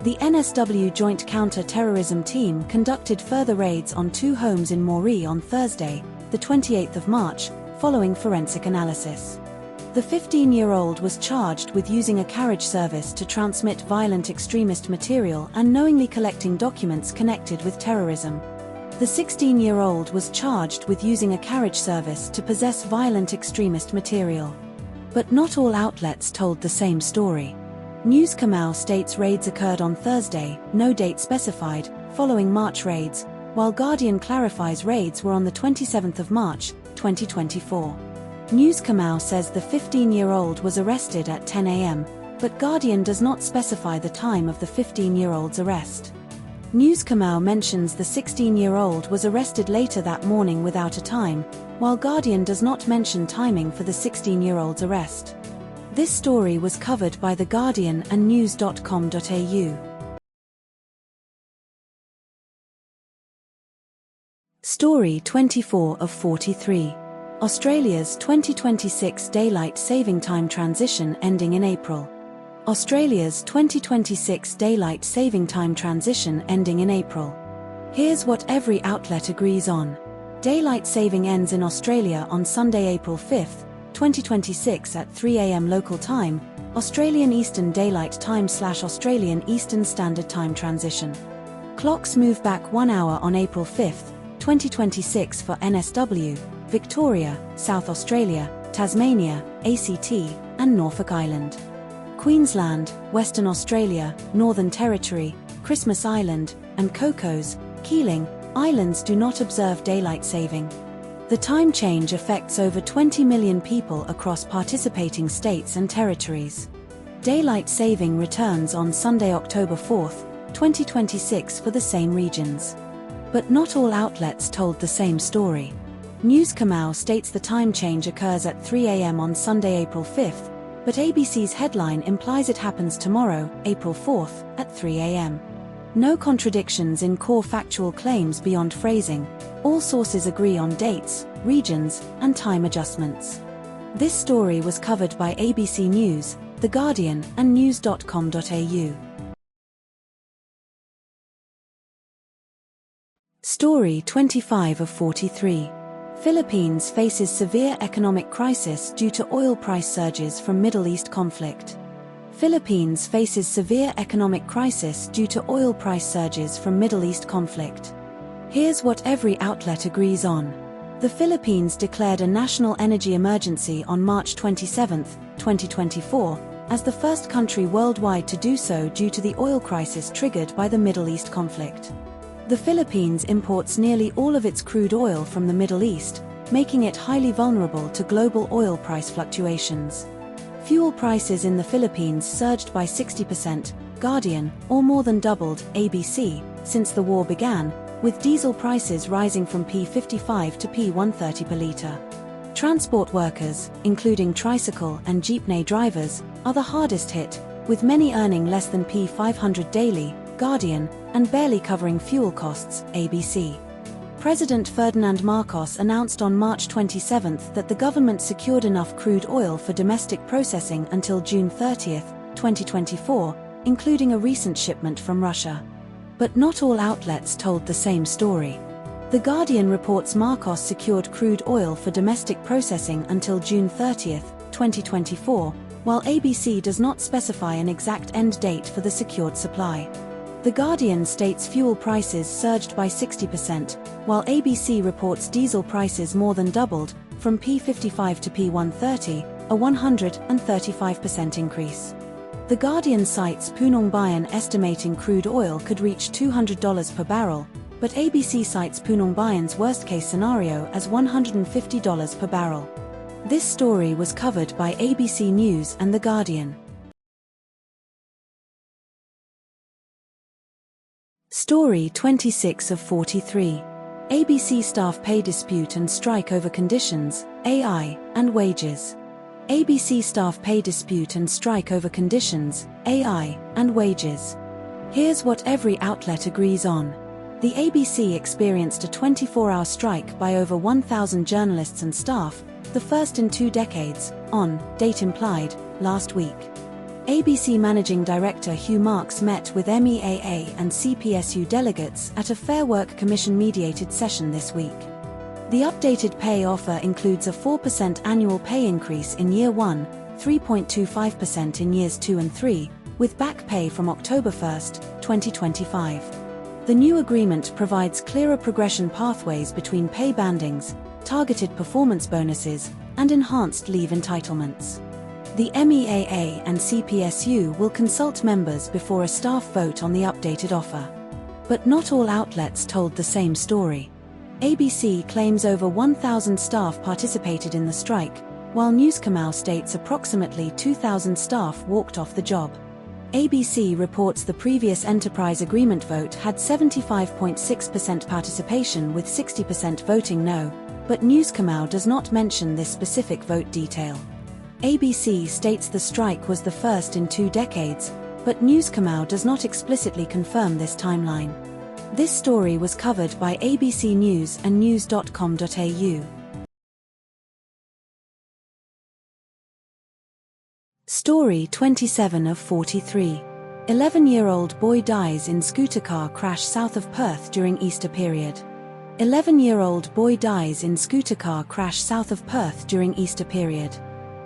The NSW Joint Counter-Terrorism Team conducted further raids on 2 homes in Moree on Thursday, the 28th of March, following forensic analysis. The 15-year-old was charged with using a carriage service to transmit violent extremist material and knowingly collecting documents connected with terrorism. The 16-year-old was charged with using a carriage service to possess violent extremist material. But not all outlets told the same story. Newscomau states raids occurred on Thursday, no date specified, following March raids, while Guardian clarifies raids were on the 27th of March, 2024. Newscomau says the 15-year-old was arrested at 10 a.m., but Guardian does not specify the time of the 15-year-old's arrest. Newscomau mentions the 16-year-old was arrested later that morning without a time, while Guardian does not mention timing for the 16-year-old's arrest. This story was covered by The Guardian and news.com.au. Story 24 of 43. Australia's 2026 Daylight Saving Time transition ending in April. Australia's 2026 Daylight Saving Time transition ending in April. Here's what every outlet agrees on. Daylight saving ends in Australia on Sunday, April 5, 2026 at 3 a.m. local time, Australian Eastern Daylight Time/Australian Eastern Standard Time transition. Clocks move back 1 hour on April 5, 2026 for NSW, Victoria, South Australia, Tasmania, ACT, and Norfolk Island. Queensland, Western Australia, Northern Territory, Christmas Island, and Cocos, Keeling, Islands do not observe daylight saving. The time change affects over 20 million people across participating states and territories. Daylight saving returns on Sunday, October 4, 2026 for the same regions. But not all outlets told the same story. News Kamau states the time change occurs at 3 a.m. on Sunday, April 5, but ABC's headline implies it happens tomorrow, April 4, at 3 a.m. No contradictions in core factual claims beyond phrasing. All sources agree on dates, regions, and time adjustments. This story was covered by ABC News, The Guardian, and news.com.au. Story 25 of 43. Philippines faces severe economic crisis due to oil price surges from Middle East conflict. Philippines faces severe economic crisis due to oil price surges from Middle East conflict. Here's what every outlet agrees on. The Philippines declared a national energy emergency on March 27, 2024, as the first country worldwide to do so due to the oil crisis triggered by the Middle East conflict. The Philippines imports nearly all of its crude oil from the Middle East, making it highly vulnerable to global oil price fluctuations. Fuel prices in the Philippines surged by 60%, Guardian, or more than doubled, ABC, since the war began, with diesel prices rising from P55 to P130 per litre. Transport workers, including tricycle and jeepney drivers, are the hardest hit, with many earning less than P500 daily, Guardian, and barely covering fuel costs, ABC. President Ferdinand Marcos announced on March 27 that the government secured enough crude oil for domestic processing until June 30, 2024, including a recent shipment from Russia. But not all outlets told the same story. The Guardian reports Marcos secured crude oil for domestic processing until June 30, 2024, while ABC does not specify an exact end date for the secured supply. The Guardian states fuel prices surged by 60%, while ABC reports diesel prices more than doubled, from P55 to P130, a 135% increase. The Guardian cites Punong Bayan estimating crude oil could reach $200 per barrel, but ABC cites Punong Bayan's worst-case scenario as $150 per barrel. This story was covered by ABC News and The Guardian. Story 26 of 43. ABC staff pay dispute and strike over conditions, AI, and wages. ABC staff pay dispute and strike over conditions, AI, and wages. Here's what every outlet agrees on. The ABC experienced a 24-hour strike by over 1,000 journalists and staff, the first in 2 decades, on date implied, last week. ABC Managing Director Hugh Marks met with MEAA and CPSU delegates at a Fair Work Commission-mediated session this week. The updated pay offer includes a 4% annual pay increase in Year 1, 3.25% in Years 2 and 3, with back pay from October 1, 2025. The new agreement provides clearer progression pathways between pay bandings, targeted performance bonuses, and enhanced leave entitlements. The MEAA and CPSU will consult members before a staff vote on the updated offer. But not all outlets told the same story. ABC claims over 1,000 staff participated in the strike, while News Kamau states approximately 2,000 staff walked off the job. ABC reports the previous enterprise agreement vote had 75.6% participation with 60% voting no, but News Kamau does not mention this specific vote detail. ABC states the strike was the first in 2 decades, but News Kamau does not explicitly confirm this timeline. This story was covered by ABC News and news.com.au. Story 27 of 43. 11-year-old boy dies in scooter car crash south of Perth during Easter period. 11-year-old boy dies in scooter car crash south of Perth during Easter period.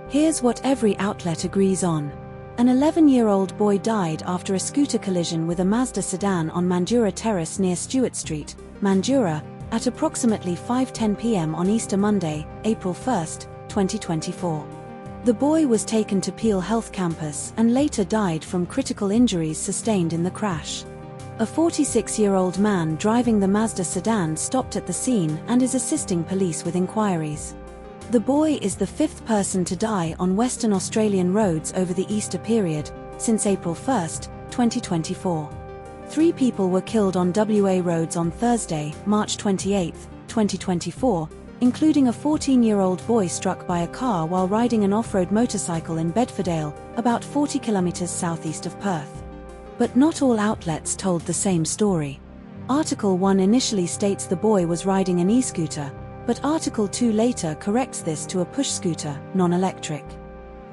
Here's what every outlet agrees on. An 11-year-old boy died after a scooter collision with a Mazda sedan on Mandurah Terrace near Stewart Street, Mandurah, at approximately 5:10 p.m. on Easter Monday, April 1, 2024. The boy was taken to Peel Health Campus and later died from critical injuries sustained in the crash. A 46-year-old man driving the Mazda sedan stopped at the scene and is assisting police with inquiries. The boy is the fifth person to die on Western Australian roads over the Easter period, since April 1, 2024. 3 people were killed on WA roads on Thursday, March 28, 2024, including a 14-year-old boy struck by a car while riding an off-road motorcycle in Bedfordale, about 40 kilometres southeast of Perth. But not all outlets told the same story. Article 1 initially states the boy was riding an e-scooter, but Article 2 later corrects this to a push scooter, non-electric.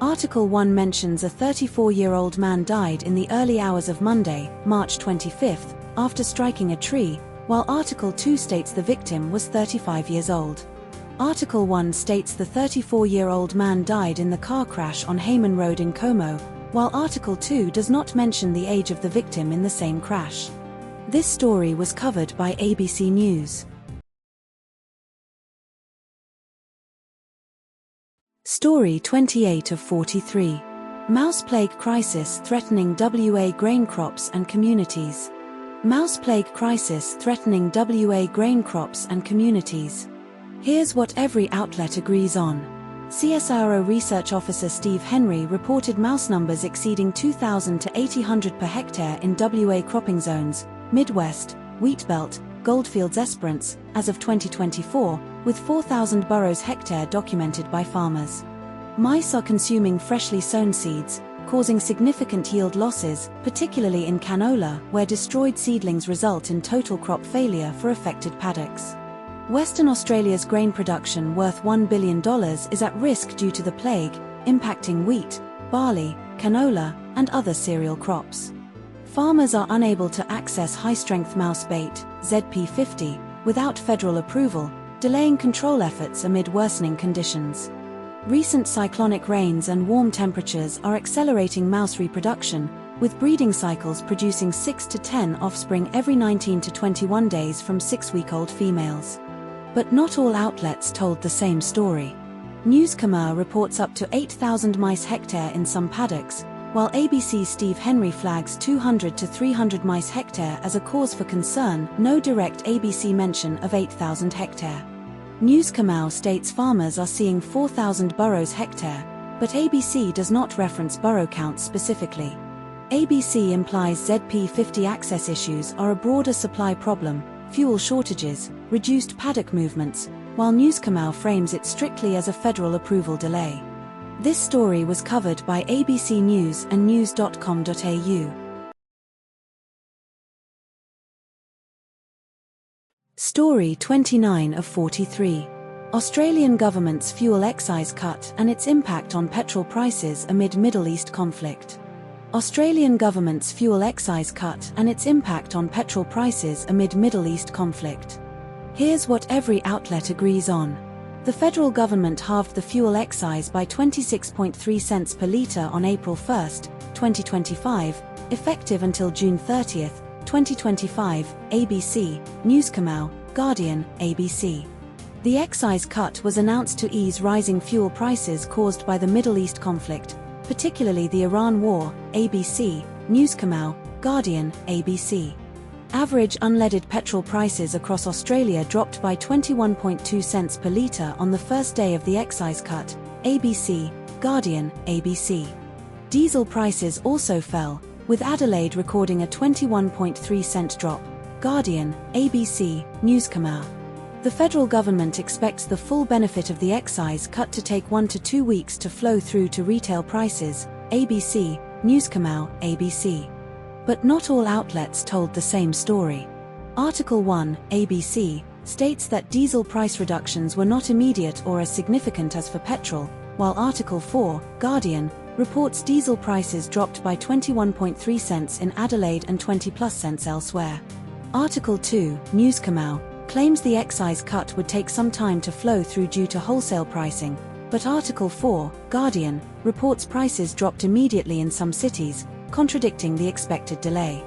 Article 1 mentions a 34-year-old man died in the early hours of Monday, March 25, after striking a tree, while Article 2 states the victim was 35 years old. Article 1 states the 34-year-old man died in the car crash on Hayman Road in Como, while Article 2 does not mention the age of the victim in the same crash. This story was covered by ABC News. Story 28 of 43. Mouse plague crisis threatening WA grain crops and communities. Mouse plague crisis threatening WA grain crops and communities. Here's what every outlet agrees on. CSIRO Research Officer Steve Henry reported mouse numbers exceeding 2,000 to 800 per hectare in WA cropping zones, Midwest, Wheatbelt, Goldfields Esperance, as of 2024, with 4,000 burrows hectare documented by farmers. Mice are consuming freshly sown seeds, causing significant yield losses, particularly in canola, where destroyed seedlings result in total crop failure for affected paddocks. Western Australia's grain production worth $1 billion is at risk due to the plague, impacting wheat, barley, canola, and other cereal crops. Farmers are unable to access high-strength mouse bait, ZP50, without federal approval, delaying control efforts amid worsening conditions. Recent cyclonic rains and warm temperatures are accelerating mouse reproduction, with breeding cycles producing 6 to 10 offspring every 19 to 21 days from 6-week-old females. But not all outlets told the same story. Newscomer reports up to 8,000 mice hectare in some paddocks, while ABC's Steve Henry flags 200 to 300 mice hectare as a cause for concern. No direct ABC mention of 8,000 hectare. Newscomer states farmers are seeing 4,000 burrows hectare, but ABC does not reference burrow counts specifically. ABC implies ZP50 access issues are a broader supply problem, fuel shortages, reduced paddock movements, while Newscomer frames it strictly as a federal approval delay. This story was covered by ABC News and news.com.au. Story 29 of 43. Australian government's fuel excise cut and its impact on petrol prices amid Middle East conflict. Australian government's fuel excise cut and its impact on petrol prices amid Middle East conflict. Here's what every outlet agrees on. The federal government halved the fuel excise by 26.3 cents per litre on April 1, 2025, effective until June 30, 2025, ABC, Newscomer, Guardian, ABC. The excise cut was announced to ease rising fuel prices caused by the Middle East conflict, particularly the Iran war, ABC, Newscomer, Guardian, ABC. Average unleaded petrol prices across Australia dropped by 21.2 cents per litre on the first day of the excise cut, ABC, Guardian, ABC. Diesel prices also fell, with Adelaide recording a 21.3 cent drop, Guardian, ABC, Newscomer. The federal government expects the full benefit of the excise cut to take 1 to 2 weeks to flow through to retail prices, ABC, Newscomer, ABC. But not all outlets told the same story. Article 1, ABC, states that diesel price reductions were not immediate or as significant as for petrol, while Article 4, Guardian, reports diesel prices dropped by 21.3 cents in Adelaide and 20+ cents elsewhere. Article 2, Newscomer, claims the excise cut would take some time to flow through due to wholesale pricing, But Article 4, Guardian, reports prices dropped immediately in some cities, contradicting the expected delay.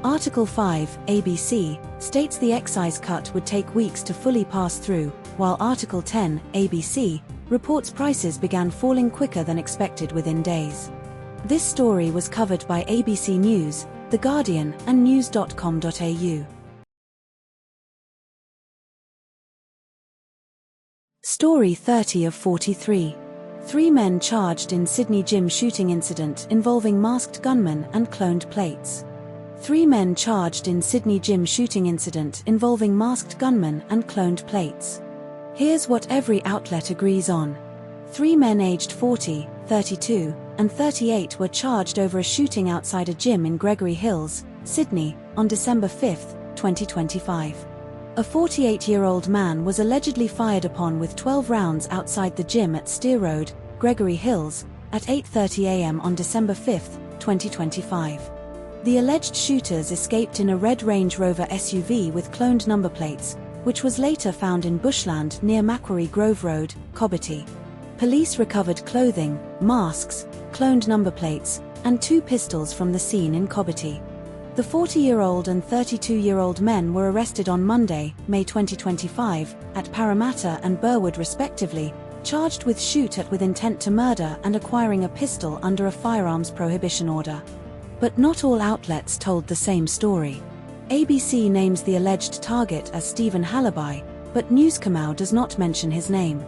Article 5, ABC, states the excise cut would take weeks to fully pass through, while Article 10, ABC, reports prices began falling quicker than expected within days. This story was covered by ABC News, The Guardian, and news.com.au. Story 30 of 43. 3 men charged in Sydney gym shooting incident involving masked gunmen and cloned plates. 3 men charged in Sydney gym shooting incident involving masked gunmen and cloned plates. Here's what every outlet agrees on. 3 men aged 40, 32, and 38 were charged over a shooting outside a gym in Gregory Hills, Sydney, on December 5, 2025. A 48-year-old man was allegedly fired upon with 12 rounds outside the gym at Steer Road, Gregory Hills, at 8:30 a.m. on December 5, 2025. The alleged shooters escaped in a red Range Rover SUV with cloned number plates, which was later found in bushland near Macquarie Grove Road, Cobbitty. Police recovered clothing, masks, cloned number plates, and 2 pistols from the scene in Cobbitty. The 40-year-old and 32-year-old men were arrested on Monday, May 2025, at Parramatta and Burwood respectively, charged with shoot at with intent to murder and acquiring a pistol under a firearms prohibition order. But not all outlets told the same story. ABC names the alleged target as Stephen Halliby, but News Kamau does not mention his name.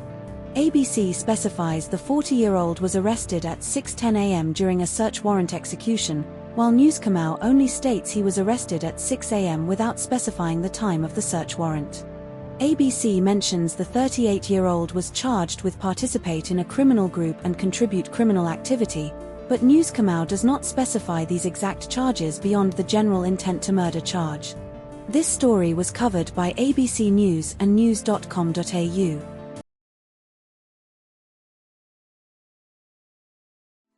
ABC specifies the 40-year-old was arrested at 6:10 a.m. during a search warrant execution, while News Kamau only states he was arrested at 6 a.m. without specifying the time of the search warrant. ABC mentions the 38-year-old was charged with participate in a criminal group and contribute criminal activity, but News Kamau does not specify these exact charges beyond the general intent to murder charge. This story was covered by ABC News and news.com.au.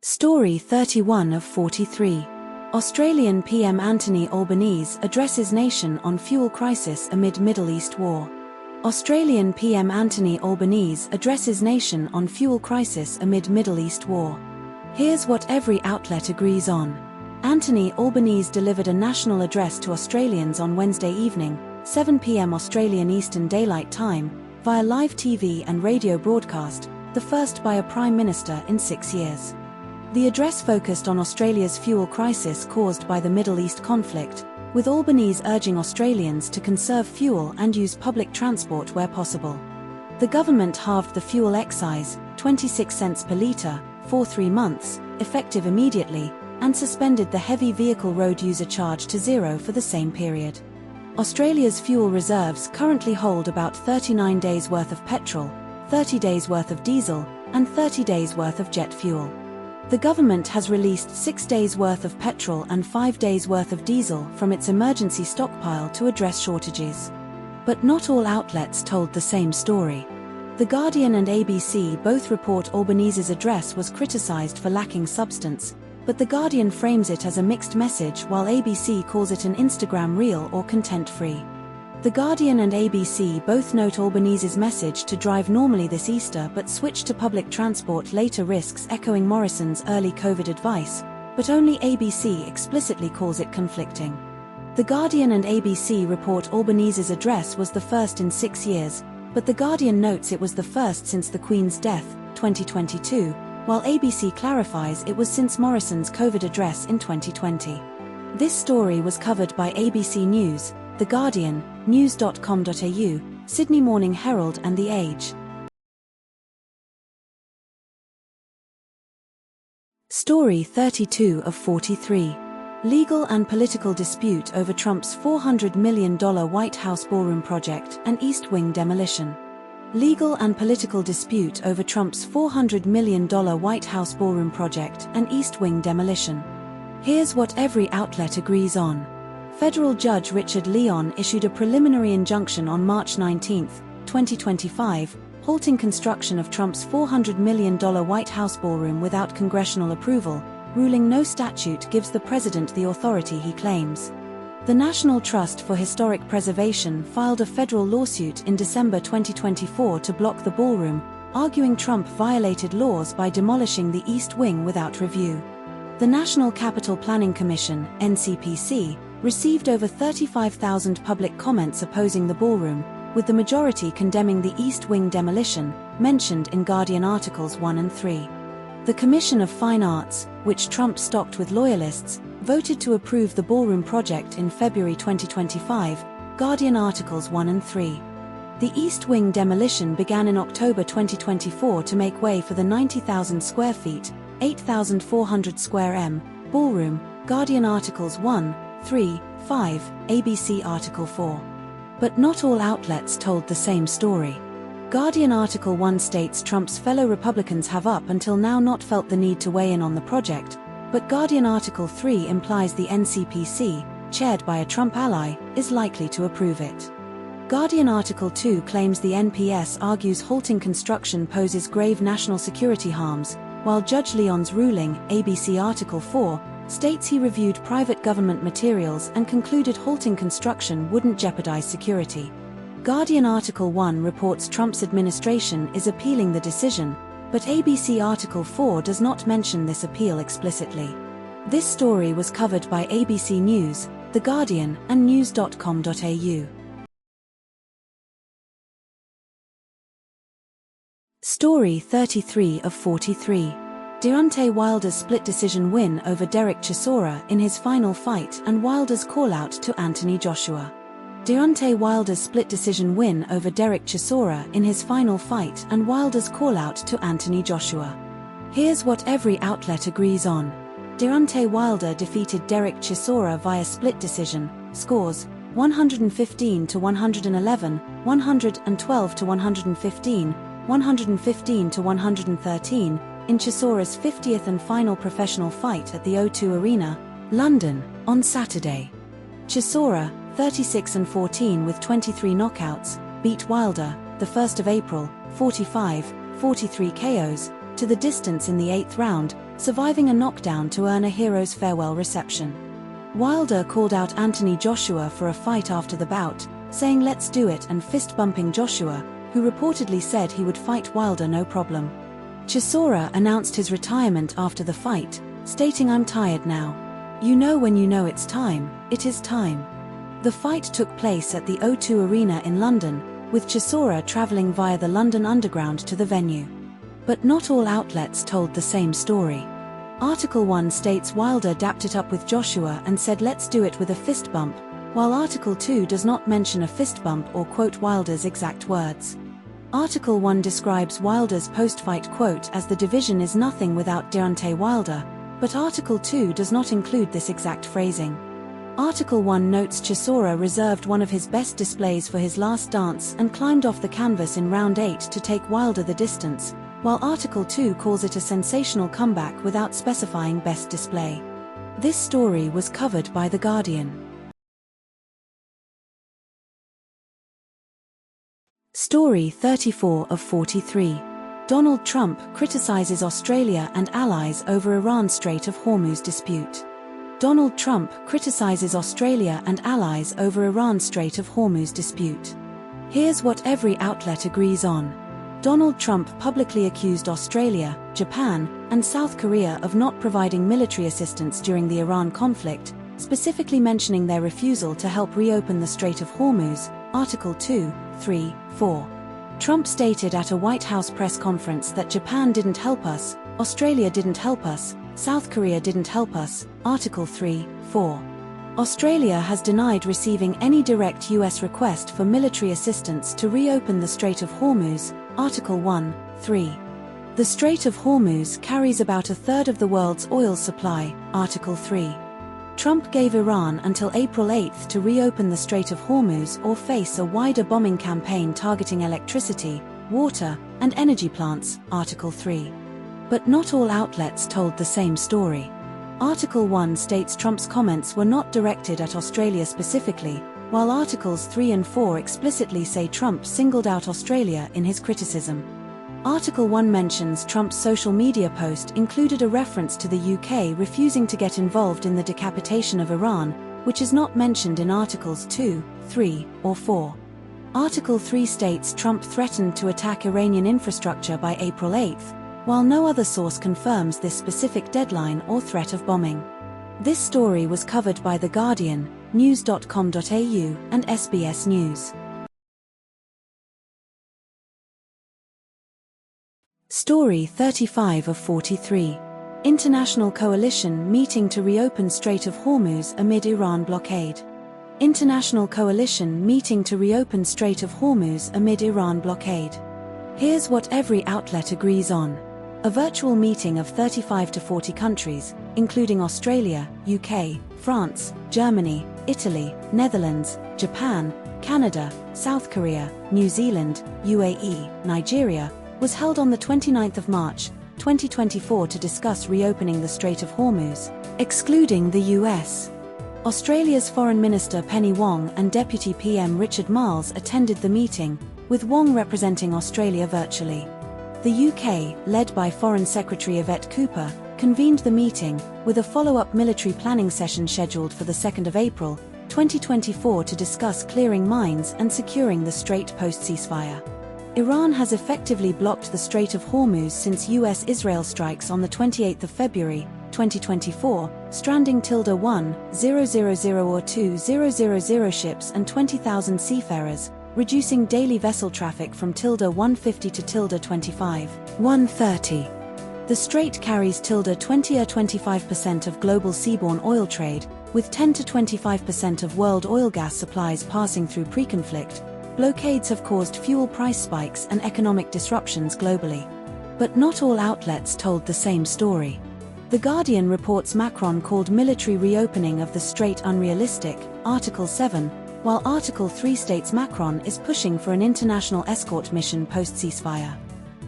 Story 31 of 43. Australian PM Anthony Albanese addresses nation on fuel crisis amid Middle East war. Australian PM Anthony Albanese addresses nation on fuel crisis amid Middle East war. Here's what every outlet agrees on. Anthony Albanese delivered a national address to Australians on Wednesday evening, 7 p.m. Australian Eastern Daylight Time, via live TV and radio broadcast, the first by a Prime Minister in 6 years. The address focused on Australia's fuel crisis caused by the Middle East conflict, with Albanese urging Australians to conserve fuel and use public transport where possible. The government halved the fuel excise, 26 cents per litre, for 3 months, effective immediately, and suspended the heavy vehicle road user charge to zero for the same period. Australia's fuel reserves currently hold about 39 days worth of petrol, 30 days worth of diesel, and 30 days worth of jet fuel. The government has released 6 days worth of petrol and 5 days worth of diesel from its emergency stockpile to address shortages. But not all outlets told the same story. The Guardian and ABC both report Albanese's address was criticised for lacking substance, but The Guardian frames it as a mixed message while ABC calls it an Instagram reel or content-free. The Guardian and ABC both note Albanese's message to drive normally this Easter but switch to public transport later risks echoing Morrison's early COVID advice, but only ABC explicitly calls it conflicting. The Guardian and ABC report Albanese's address was the first in 6 years, but The Guardian notes it was the first since the Queen's death, 2022, while ABC clarifies it was since Morrison's COVID address in 2020. This story was covered by ABC News, The Guardian, news.com.au, Sydney Morning Herald and The Age. Story 32 of 43. Legal and political dispute over Trump's $400 million White House ballroom project and East Wing demolition. Legal and political dispute over Trump's $400 million White House ballroom project and East Wing demolition. Here's what every outlet agrees on. Federal Judge Richard Leon issued a preliminary injunction on March 19, 2025, halting construction of Trump's $400 million White House ballroom without congressional approval, ruling no statute gives the president the authority he claims. The National Trust for Historic Preservation filed a federal lawsuit in December 2024 to block the ballroom, arguing Trump violated laws by demolishing the East Wing without review. The National Capital Planning Commission, NCPC, received over 35,000 public comments opposing the ballroom, with the majority condemning the East Wing demolition, mentioned in Guardian articles 1 and 3. The Commission of Fine Arts, which Trump stocked with loyalists, voted to approve the ballroom project in February 2025, Guardian articles 1 and 3. The East Wing demolition began in October 2024 to make way for the 90,000 square feet, 8,400 square m, ballroom, Guardian articles 1, 3, 5, ABC article 4. But not all outlets told the same story. Guardian article 1 states Trump's fellow Republicans have up until now not felt the need to weigh in on the project, but Guardian article 3 implies the NCPC, chaired by a Trump ally, is likely to approve it. Guardian article 2 claims the NPS argues halting construction poses grave national security harms, while Judge Leon's ruling, ABC article 4, states he reviewed private government materials and concluded halting construction wouldn't jeopardize security. Guardian article 1 reports Trump's administration is appealing the decision, but ABC article 4 does not mention this appeal explicitly. This story was covered by ABC News, The Guardian, and news.com.au. Story 33 of 43. Deontay Wilder's split decision win over Derek Chisora in his final fight and Wilder's call-out to Anthony Joshua. Deontay Wilder's split decision win over Derek Chisora in his final fight and Wilder's call-out to Anthony Joshua. Here's what every outlet agrees on. Deontay Wilder defeated Derek Chisora via split decision, scores 115 to 111, 112 to 115, 115 to 113, in Chisora's 50th and final professional fight at the O2 Arena, London, on Saturday. Chisora, 36-14 with 23 knockouts, beat Wilder, the 1st of April, 45-43 KOs, to the distance in the 8th round, surviving a knockdown to earn a hero's farewell reception. Wilder called out Anthony Joshua for a fight after the bout, saying "let's do it" and fist-bumping Joshua, who reportedly said he would fight Wilder no problem. Chisora announced his retirement after the fight, stating "I'm tired now. You know when you know it's time, it is time." The fight took place at the O2 Arena in London, with Chisora travelling via the London Underground to the venue. But not all outlets told the same story. Article 1 states Wilder dapped it up with Joshua and said "let's do it" with a fist bump, while Article 2 does not mention a fist bump or quote Wilder's exact words. Article 1 describes Wilder's post-fight quote as "the division is nothing without Deontay Wilder," but Article 2 does not include this exact phrasing. Article 1 notes Chisora reserved one of his best displays for his last dance and climbed off the canvas in round 8 to take Wilder the distance, while Article 2 calls it a sensational comeback without specifying best display. This story was covered by The Guardian. Story 34 of 43. Donald Trump criticizes Australia and allies over Iran Strait of Hormuz dispute. Donald Trump criticizes Australia and allies over Iran Strait of Hormuz dispute. Here's what every outlet agrees on. Donald Trump publicly accused Australia, Japan, and South Korea of not providing military assistance during the Iran conflict, specifically mentioning their refusal to help reopen the Strait of Hormuz, Article 2, 3, 4. Trump stated at a White House press conference that Japan didn't help us, Australia didn't help us, South Korea didn't help us, Article 3, 4. Australia has denied receiving any direct U.S. request for military assistance to reopen the Strait of Hormuz, Article 1, 3. The Strait of Hormuz carries about a third of the world's oil supply, Article 3. Trump gave Iran until April 8 to reopen the Strait of Hormuz or face a wider bombing campaign targeting electricity, water, and energy plants, Article 3. But not all outlets told the same story. Article 1 states Trump's comments were not directed at Australia specifically, while Articles 3 and 4 explicitly say Trump singled out Australia in his criticism. Article 1 mentions Trump's social media post included a reference to the UK refusing to get involved in the decapitation of Iran, which is not mentioned in Articles 2, 3, or 4. Article 3 states Trump threatened to attack Iranian infrastructure by April 8, while no other source confirms this specific deadline or threat of bombing. This story was covered by The Guardian, news.com.au, and SBS News. Story 35 of 43. International coalition meeting to reopen Strait of Hormuz amid Iran blockade. International coalition meeting to reopen Strait of Hormuz amid Iran blockade. Here's what every outlet agrees on. A virtual meeting of 35 to 40 countries, including Australia, UK, France, Germany, Italy, Netherlands, Japan, Canada, South Korea, New Zealand, UAE, Nigeria, was held on the 29th of March, 2024 to discuss reopening the Strait of Hormuz, excluding the US. Australia's Foreign Minister Penny Wong and Deputy PM Richard Marles attended the meeting, with Wong representing Australia virtually. The UK, led by Foreign Secretary Yvette Cooper, convened the meeting, with a follow-up military planning session scheduled for the 2nd of April, 2024 to discuss clearing mines and securing the strait post-ceasefire. Iran has effectively blocked the Strait of Hormuz since US-Israel strikes on the 28th of February, 2024, stranding -1,000 or 2,000 ships and 20,000 seafarers, reducing daily vessel traffic from -150 to -25,130. The strait carries -20–25% of global seaborne oil trade, with 10 to 25% of world oil gas supplies passing through pre-conflict. Blockades have caused fuel price spikes and economic disruptions globally. But not all outlets told the same story. The Guardian reports Macron called military reopening of the strait unrealistic, Article 7, while Article 3 states Macron is pushing for an international escort mission post-ceasefire.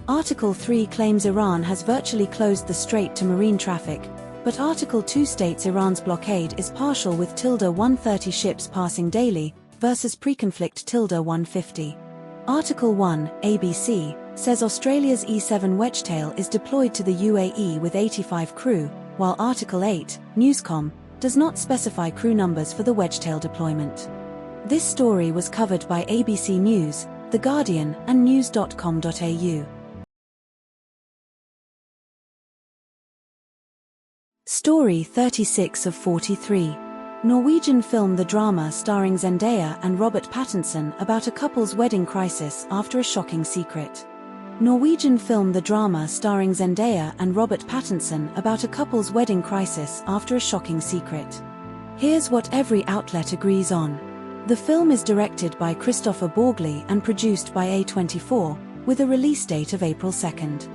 Article 3 claims Iran has virtually closed the strait to marine traffic, but Article 2 states Iran's blockade is partial with -130 ships passing daily, versus pre-conflict -150. Article 1, ABC, says Australia's E7 Wedgetail is deployed to the UAE with 85 crew, while Article 8, Newscom, does not specify crew numbers for the Wedgetail deployment. This story was covered by ABC News, The Guardian, and news.com.au. Story 36 of 43. Norwegian film The Drama starring Zendaya and Robert Pattinson about a couple's wedding crisis after a shocking secret. Norwegian film The Drama starring Zendaya and Robert Pattinson about a couple's wedding crisis after a shocking secret. Here's what every outlet agrees on. The film is directed by Christopher Borgli and produced by A24, with a release date of April 2nd.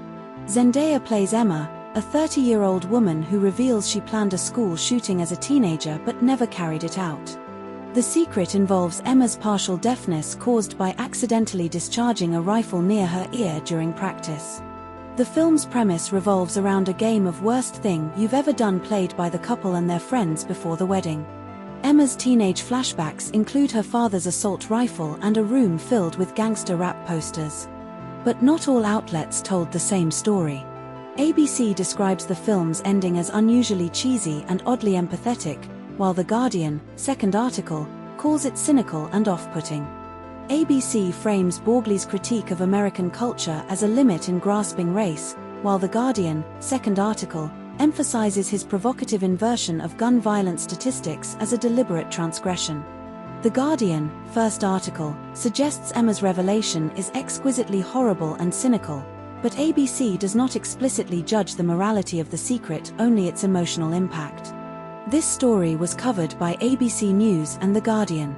Zendaya plays Emma, a 30-year-old woman who reveals she planned a school shooting as a teenager but never carried it out. The secret involves Emma's partial deafness caused by accidentally discharging a rifle near her ear during practice. The film's premise revolves around a game of worst thing you've ever done played by the couple and their friends before the wedding. Emma's teenage flashbacks include her father's assault rifle and a room filled with gangster rap posters. But not all outlets told the same story. ABC describes the film's ending as unusually cheesy and oddly empathetic, while The Guardian, second article, calls it cynical and off-putting. ABC frames Borgli's critique of American culture as a limit in grasping race, while The Guardian, second article, emphasizes his provocative inversion of gun violence statistics as a deliberate transgression. The Guardian, first article, suggests Emma's revelation is exquisitely horrible and cynical, but ABC does not explicitly judge the morality of the secret, only its emotional impact. This story was covered by ABC News and The Guardian.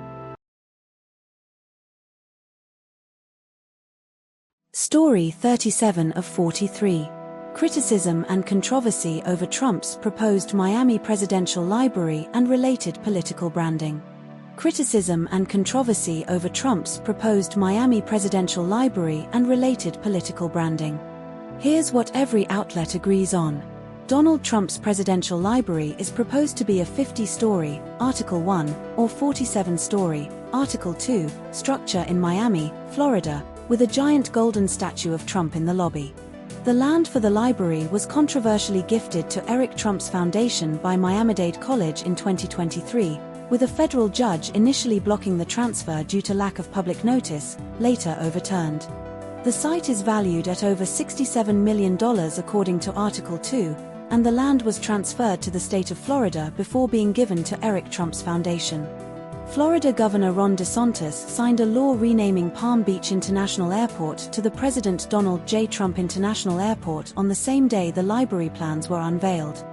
Story 37 of 43. Criticism and controversy over Trump's proposed Miami presidential library and related political branding. Criticism and controversy over Trump's proposed Miami presidential library and related political branding. Here's what every outlet agrees on. Donald Trump's presidential library is proposed to be a 50-story, Article 1, or 47-story, Article 2, structure in Miami, Florida, with a giant golden statue of Trump in the lobby. The land for the library was controversially gifted to Eric Trump's foundation by Miami-Dade College in 2023, with a federal judge initially blocking the transfer due to lack of public notice, later overturned. The site is valued at over $67 million according to Article 2, and the land was transferred to the state of Florida before being given to Eric Trump's foundation. Florida Governor Ron DeSantis signed a law renaming Palm Beach International Airport to the President Donald J. Trump International Airport on the same day the library plans were unveiled.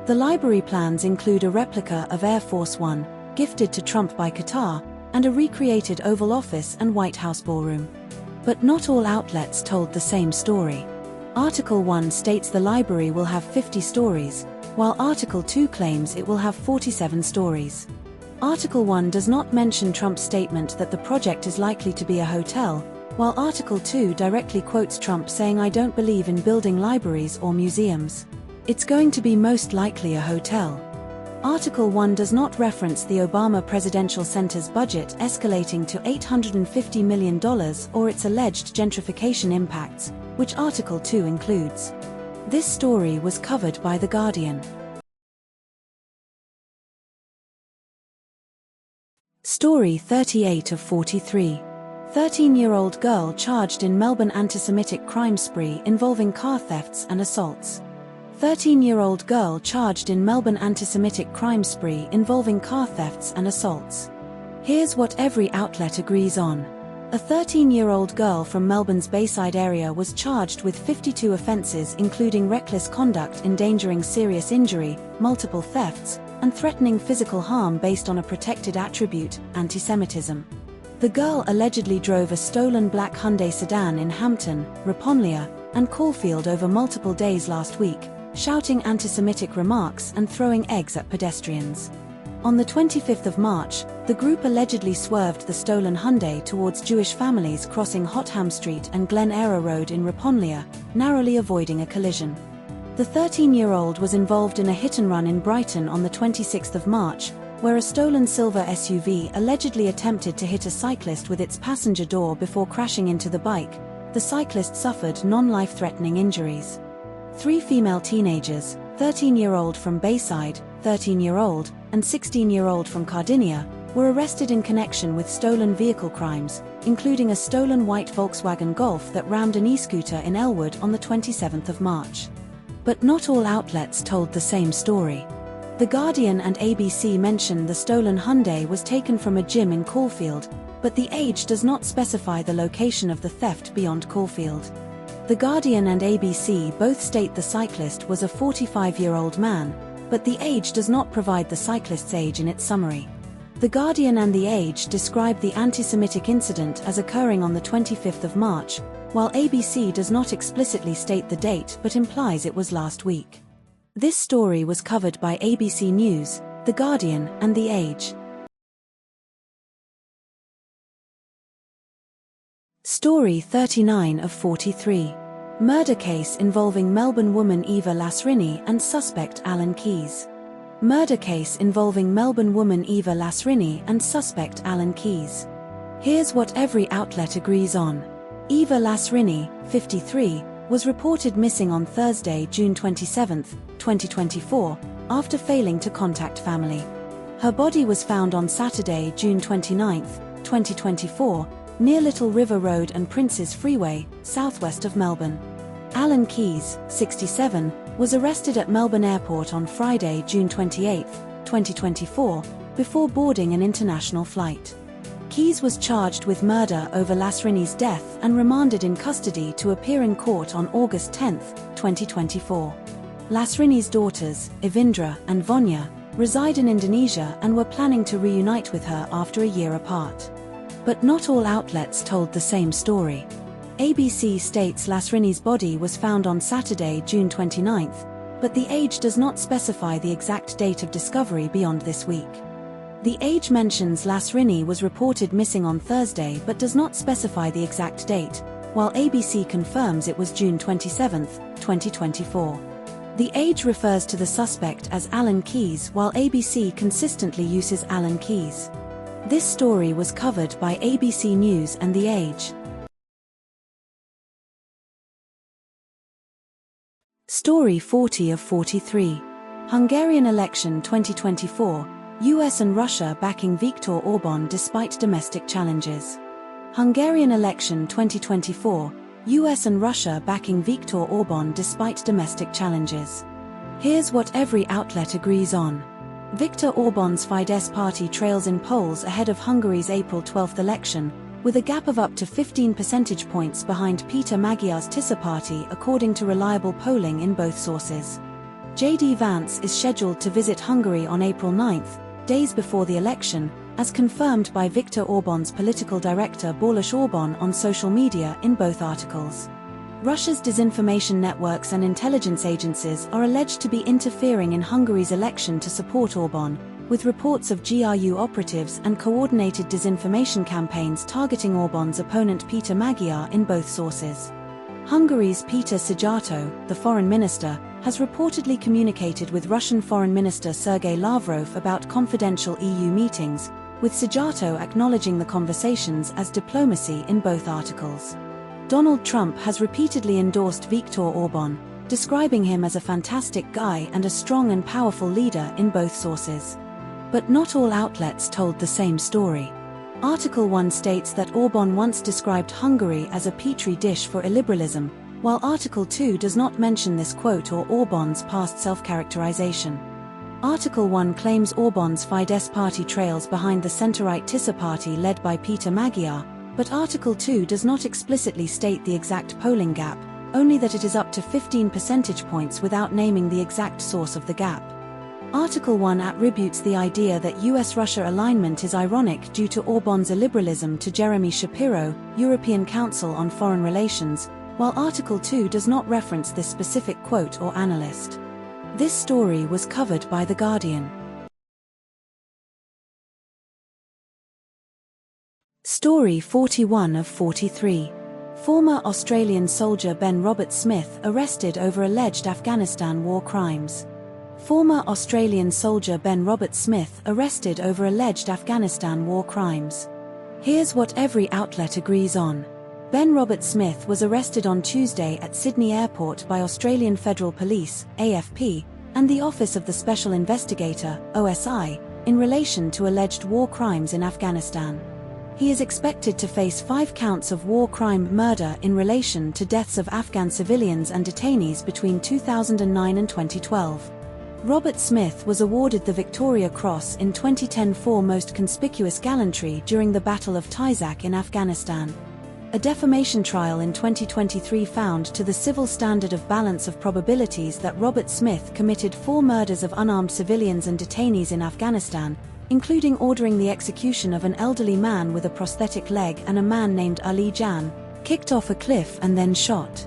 The library plans include a replica of Air Force One, gifted to Trump by Qatar, and a recreated Oval Office and White House ballroom. But not all outlets told the same story. Article 1 states the library will have 50 stories, while Article 2 claims it will have 47 stories. Article 1 does not mention Trump's statement that the project is likely to be a hotel, while Article 2 directly quotes Trump saying, "I don't believe in building libraries or museums. It's going to be most likely a hotel." Article 1 does not reference the Obama Presidential Center's budget escalating to $850 million or its alleged gentrification impacts, which Article 2 includes. This story was covered by The Guardian. Story 38 of 43. 13-year-old girl charged in Melbourne anti-Semitic crime spree involving car thefts and assaults. 13-year-old girl charged in Melbourne anti-Semitic crime spree involving car thefts and assaults. Here's what every outlet agrees on. A 13-year-old girl from Melbourne's Bayside area was charged with 52 offences including reckless conduct endangering serious injury, multiple thefts, and threatening physical harm based on a protected attribute, anti-Semitism. The girl allegedly drove a stolen black Hyundai sedan in Hampton, Reponlia, and Caulfield over multiple days last week, shouting anti-Semitic remarks and throwing eggs at pedestrians. On the 25th of March, the group allegedly swerved the stolen Hyundai towards Jewish families crossing Hotham Street and Glen Era Road in Reponlia, narrowly avoiding a collision. The 13-year-old was involved in a hit-and-run in Brighton on the 26th of March, where a stolen silver SUV allegedly attempted to hit a cyclist with its passenger door before crashing into the bike. The cyclist suffered non-life-threatening injuries. 3 female teenagers, 13-year-old from Bayside, 13-year-old, and 16-year-old from Cardinia, were arrested in connection with stolen vehicle crimes, including a stolen white Volkswagen Golf that rammed an e-scooter in Elwood on the 27th of March. But not all outlets told the same story. The Guardian and ABC mention the stolen Hyundai was taken from a gym in Caulfield, but the Age does not specify the location of the theft beyond Caulfield. The Guardian and ABC both state the cyclist was a 45-year-old man, but the Age does not provide the cyclist's age in its summary. The Guardian and the Age describe the anti-Semitic incident as occurring on the 25th of March, while ABC does not explicitly state the date but implies it was last week. This story was covered by ABC News, The Guardian, and The Age. Story 39 of 43. Murder case involving Melbourne woman Eva Lasrini and suspect Alan Keyes. Murder case involving Melbourne woman Eva Lasrini and suspect Alan Keyes. Here's what every outlet agrees on. Eva Lasrini, 53, was reported missing on Thursday, June 27, 2024, after failing to contact family. Her body was found on Saturday, June 29, 2024, near Little River Road and Princes Freeway, southwest of Melbourne. Alan Keyes, 67, was arrested at Melbourne Airport on Friday, June 28, 2024, before boarding an international flight. Keyes was charged with murder over Lasrini's death and remanded in custody to appear in court on August 10, 2024. Lasrini's daughters, Evindra and Vonya, reside in Indonesia and were planning to reunite with her after a year apart. But not all outlets told the same story. ABC states Lasrini's body was found on Saturday, June 29, but The Age does not specify the exact date of discovery beyond this week. The Age mentions Lasrini was reported missing on Thursday but does not specify the exact date, while ABC confirms it was June 27, 2024. The Age refers to the suspect as Alan Keyes while ABC consistently uses Alan Keyes. This story was covered by ABC News and The Age. Story 40 of 43. Hungarian election 2024. US and Russia backing Viktor Orban despite domestic challenges. Hungarian election 2024, US and Russia backing Viktor Orban despite domestic challenges. Here's what every outlet agrees on. Viktor Orban's Fidesz party trails in polls ahead of Hungary's April 12 election, with a gap of up to 15 percentage points behind Peter Magyar's Tisza party according to reliable polling in both sources. JD Vance is scheduled to visit Hungary on April 9, days before the election, as confirmed by Viktor Orban's political director Abolishes Orban on social media in both articles. Russia's disinformation networks and intelligence agencies are alleged to be interfering in Hungary's election to support Orban, with reports of GRU operatives and coordinated disinformation campaigns targeting Orban's opponent Peter Magyar in both sources. Hungary's Péter Szijjártó, the foreign minister, has reportedly communicated with Russian Foreign Minister Sergei Lavrov about confidential EU meetings, with Szijjártó acknowledging the conversations as diplomacy in both articles. Donald Trump has repeatedly endorsed Viktor Orban, describing him as a fantastic guy and a strong and powerful leader in both sources. But not all outlets told the same story. Article 1 states that Orban once described Hungary as a petri dish for illiberalism, while Article 2 does not mention this quote or Orban's past self-characterization. Article 1 claims Orban's Fidesz party trails behind the centre-right Tisza party led by Peter Magyar, but Article 2 does not explicitly state the exact polling gap, only that it is up to 15 percentage points without naming the exact source of the gap. Article 1 attributes the idea that US-Russia alignment is ironic due to Orban's illiberalism to Jeremy Shapiro, European Council on Foreign Relations, while Article 2 does not reference this specific quote or analyst. This story was covered by The Guardian. Story 41 of 43. Former Australian soldier Ben Robert Smith arrested over alleged Afghanistan war crimes. Former Australian soldier Ben Robert Smith arrested over alleged Afghanistan war crimes. Here's what every outlet agrees on. Ben Robert Smith was arrested on Tuesday at Sydney Airport by Australian Federal Police, AFP, and the Office of the Special Investigator, OSI, in relation to alleged war crimes in Afghanistan. He is expected to face 5 counts of war crime murder in relation to deaths of Afghan civilians and detainees between 2009 and 2012. Robert Smith was awarded the Victoria Cross in 2010 for Most Conspicuous Gallantry during the Battle of Tizak in Afghanistan. A defamation trial in 2023 found to the civil standard of balance of probabilities that Robert Smith committed 4 murders of unarmed civilians and detainees in Afghanistan, including ordering the execution of an elderly man with a prosthetic leg and a man named Ali Jan, kicked off a cliff and then shot.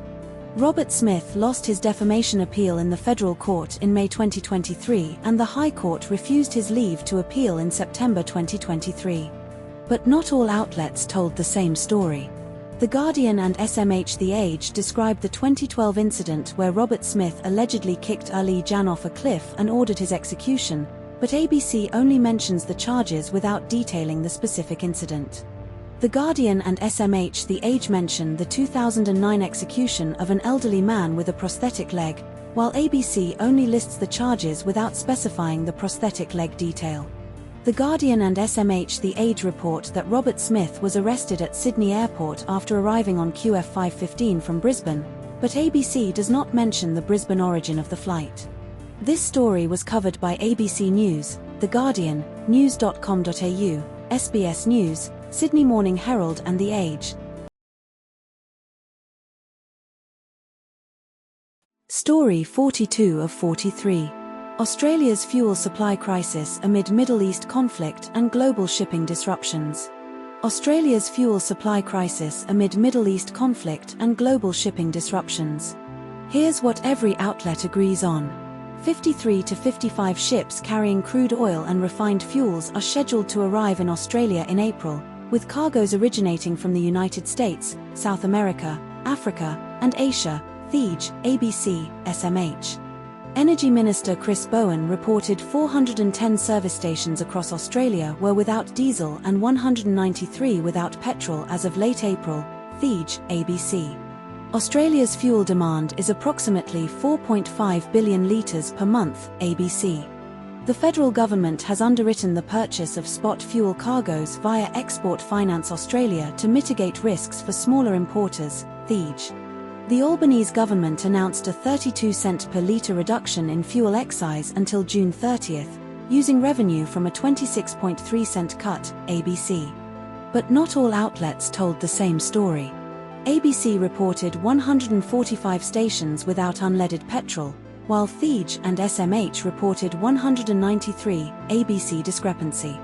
Robert Smith lost his defamation appeal in the federal court in May 2023 and the High Court refused his leave to appeal in September 2023. But not all outlets told the same story. The Guardian and SMH The Age described the 2012 incident where Robert Smith allegedly kicked Ali Jan off a cliff and ordered his execution, but ABC only mentions the charges without detailing the specific incident. The Guardian and SMH The Age mention the 2009 execution of an elderly man with a prosthetic leg, while ABC only lists the charges without specifying the prosthetic leg detail. The Guardian and SMH The Age report that Robert Smith was arrested at Sydney Airport after arriving on QF 515 from Brisbane, but ABC does not mention the Brisbane origin of the flight. This story was covered by ABC News, The Guardian, news.com.au, SBS News, Sydney Morning Herald and The Age. Story 42 of 43. Australia's fuel supply crisis amid Middle East conflict and global shipping disruptions. Australia's fuel supply crisis amid Middle East conflict and global shipping disruptions. Here's what every outlet agrees on. 53 to 55 ships carrying crude oil and refined fuels are scheduled to arrive in Australia in April, with cargoes originating from the United States, South America, Africa, and Asia, Thij, ABC, SMH. Energy Minister Chris Bowen reported 410 service stations across Australia were without diesel and 193 without petrol as of late April, Thij, ABC. Australia's fuel demand is approximately 4.5 billion litres per month, ABC. The federal government has underwritten the purchase of spot fuel cargoes via Export Finance Australia to mitigate risks for smaller importers, THEJ. The Albanese government announced a 32-cent per litre reduction in fuel excise until June 30th, using revenue from a 26.3-cent cut, ABC. But not all outlets told the same story. ABC reported 145 stations without unleaded petrol, while THEJ and SMH reported 193, ABC discrepancy.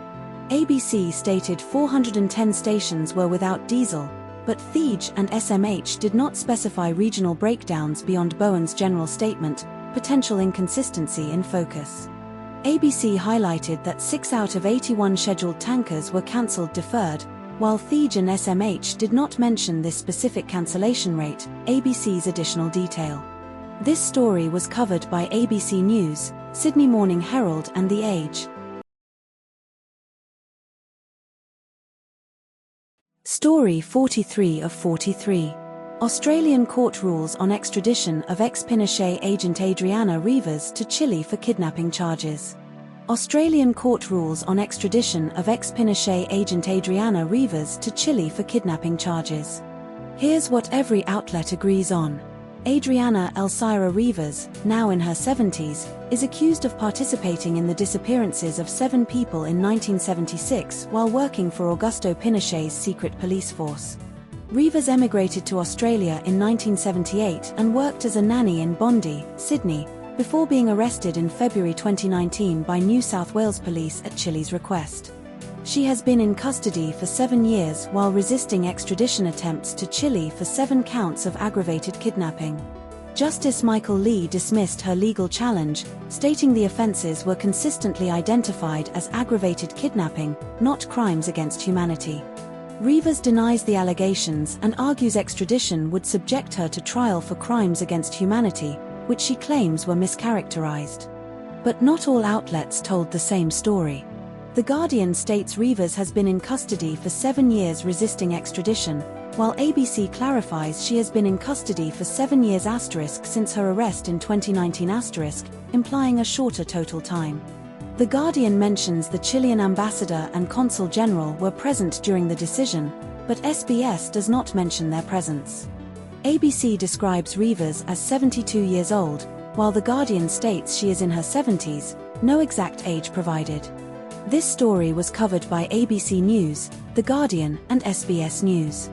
ABC stated 410 stations were without diesel, but THEJ and SMH did not specify regional breakdowns beyond Bowen's general statement, potential inconsistency in focus. ABC highlighted that 6 out of 81 scheduled tankers were cancelled deferred, while THEJ and SMH did not mention this specific cancellation rate, ABC's additional detail. This story was covered by ABC News, Sydney Morning Herald and The Age. Story 43 of 43. Australian court rules on extradition of ex-Pinochet agent Adriana Rivas to Chile for kidnapping charges. Australian court rules on extradition of ex-Pinochet agent Adriana Rivas to Chile for kidnapping charges. Here's what every outlet agrees on. Adriana Elcira Rivas, now in her 70s, is accused of participating in the disappearances of 7 people in 1976 while working for Augusto Pinochet's secret police force. Rivas emigrated to Australia in 1978 and worked as a nanny in Bondi, Sydney, before being arrested in February 2019 by New South Wales Police at Chile's request. She has been in custody for 7 years while resisting extradition attempts to Chile for 7 counts of aggravated kidnapping. Justice Michael Lee dismissed her legal challenge, stating the offences were consistently identified as aggravated kidnapping, not crimes against humanity. Rivas denies the allegations and argues extradition would subject her to trial for crimes against humanity, which she claims were mischaracterized. But not all outlets told the same story. The Guardian states Rivas has been in custody for 7 years resisting extradition, while ABC clarifies she has been in custody for 7 years since her arrest in 2019 implying a shorter total time. The Guardian mentions the Chilean ambassador and consul general were present during the decision, but SBS does not mention their presence. ABC describes Rivas as 72 years old, while The Guardian states she is in her 70s, no exact age provided. This story was covered by ABC News, The Guardian and SBS News.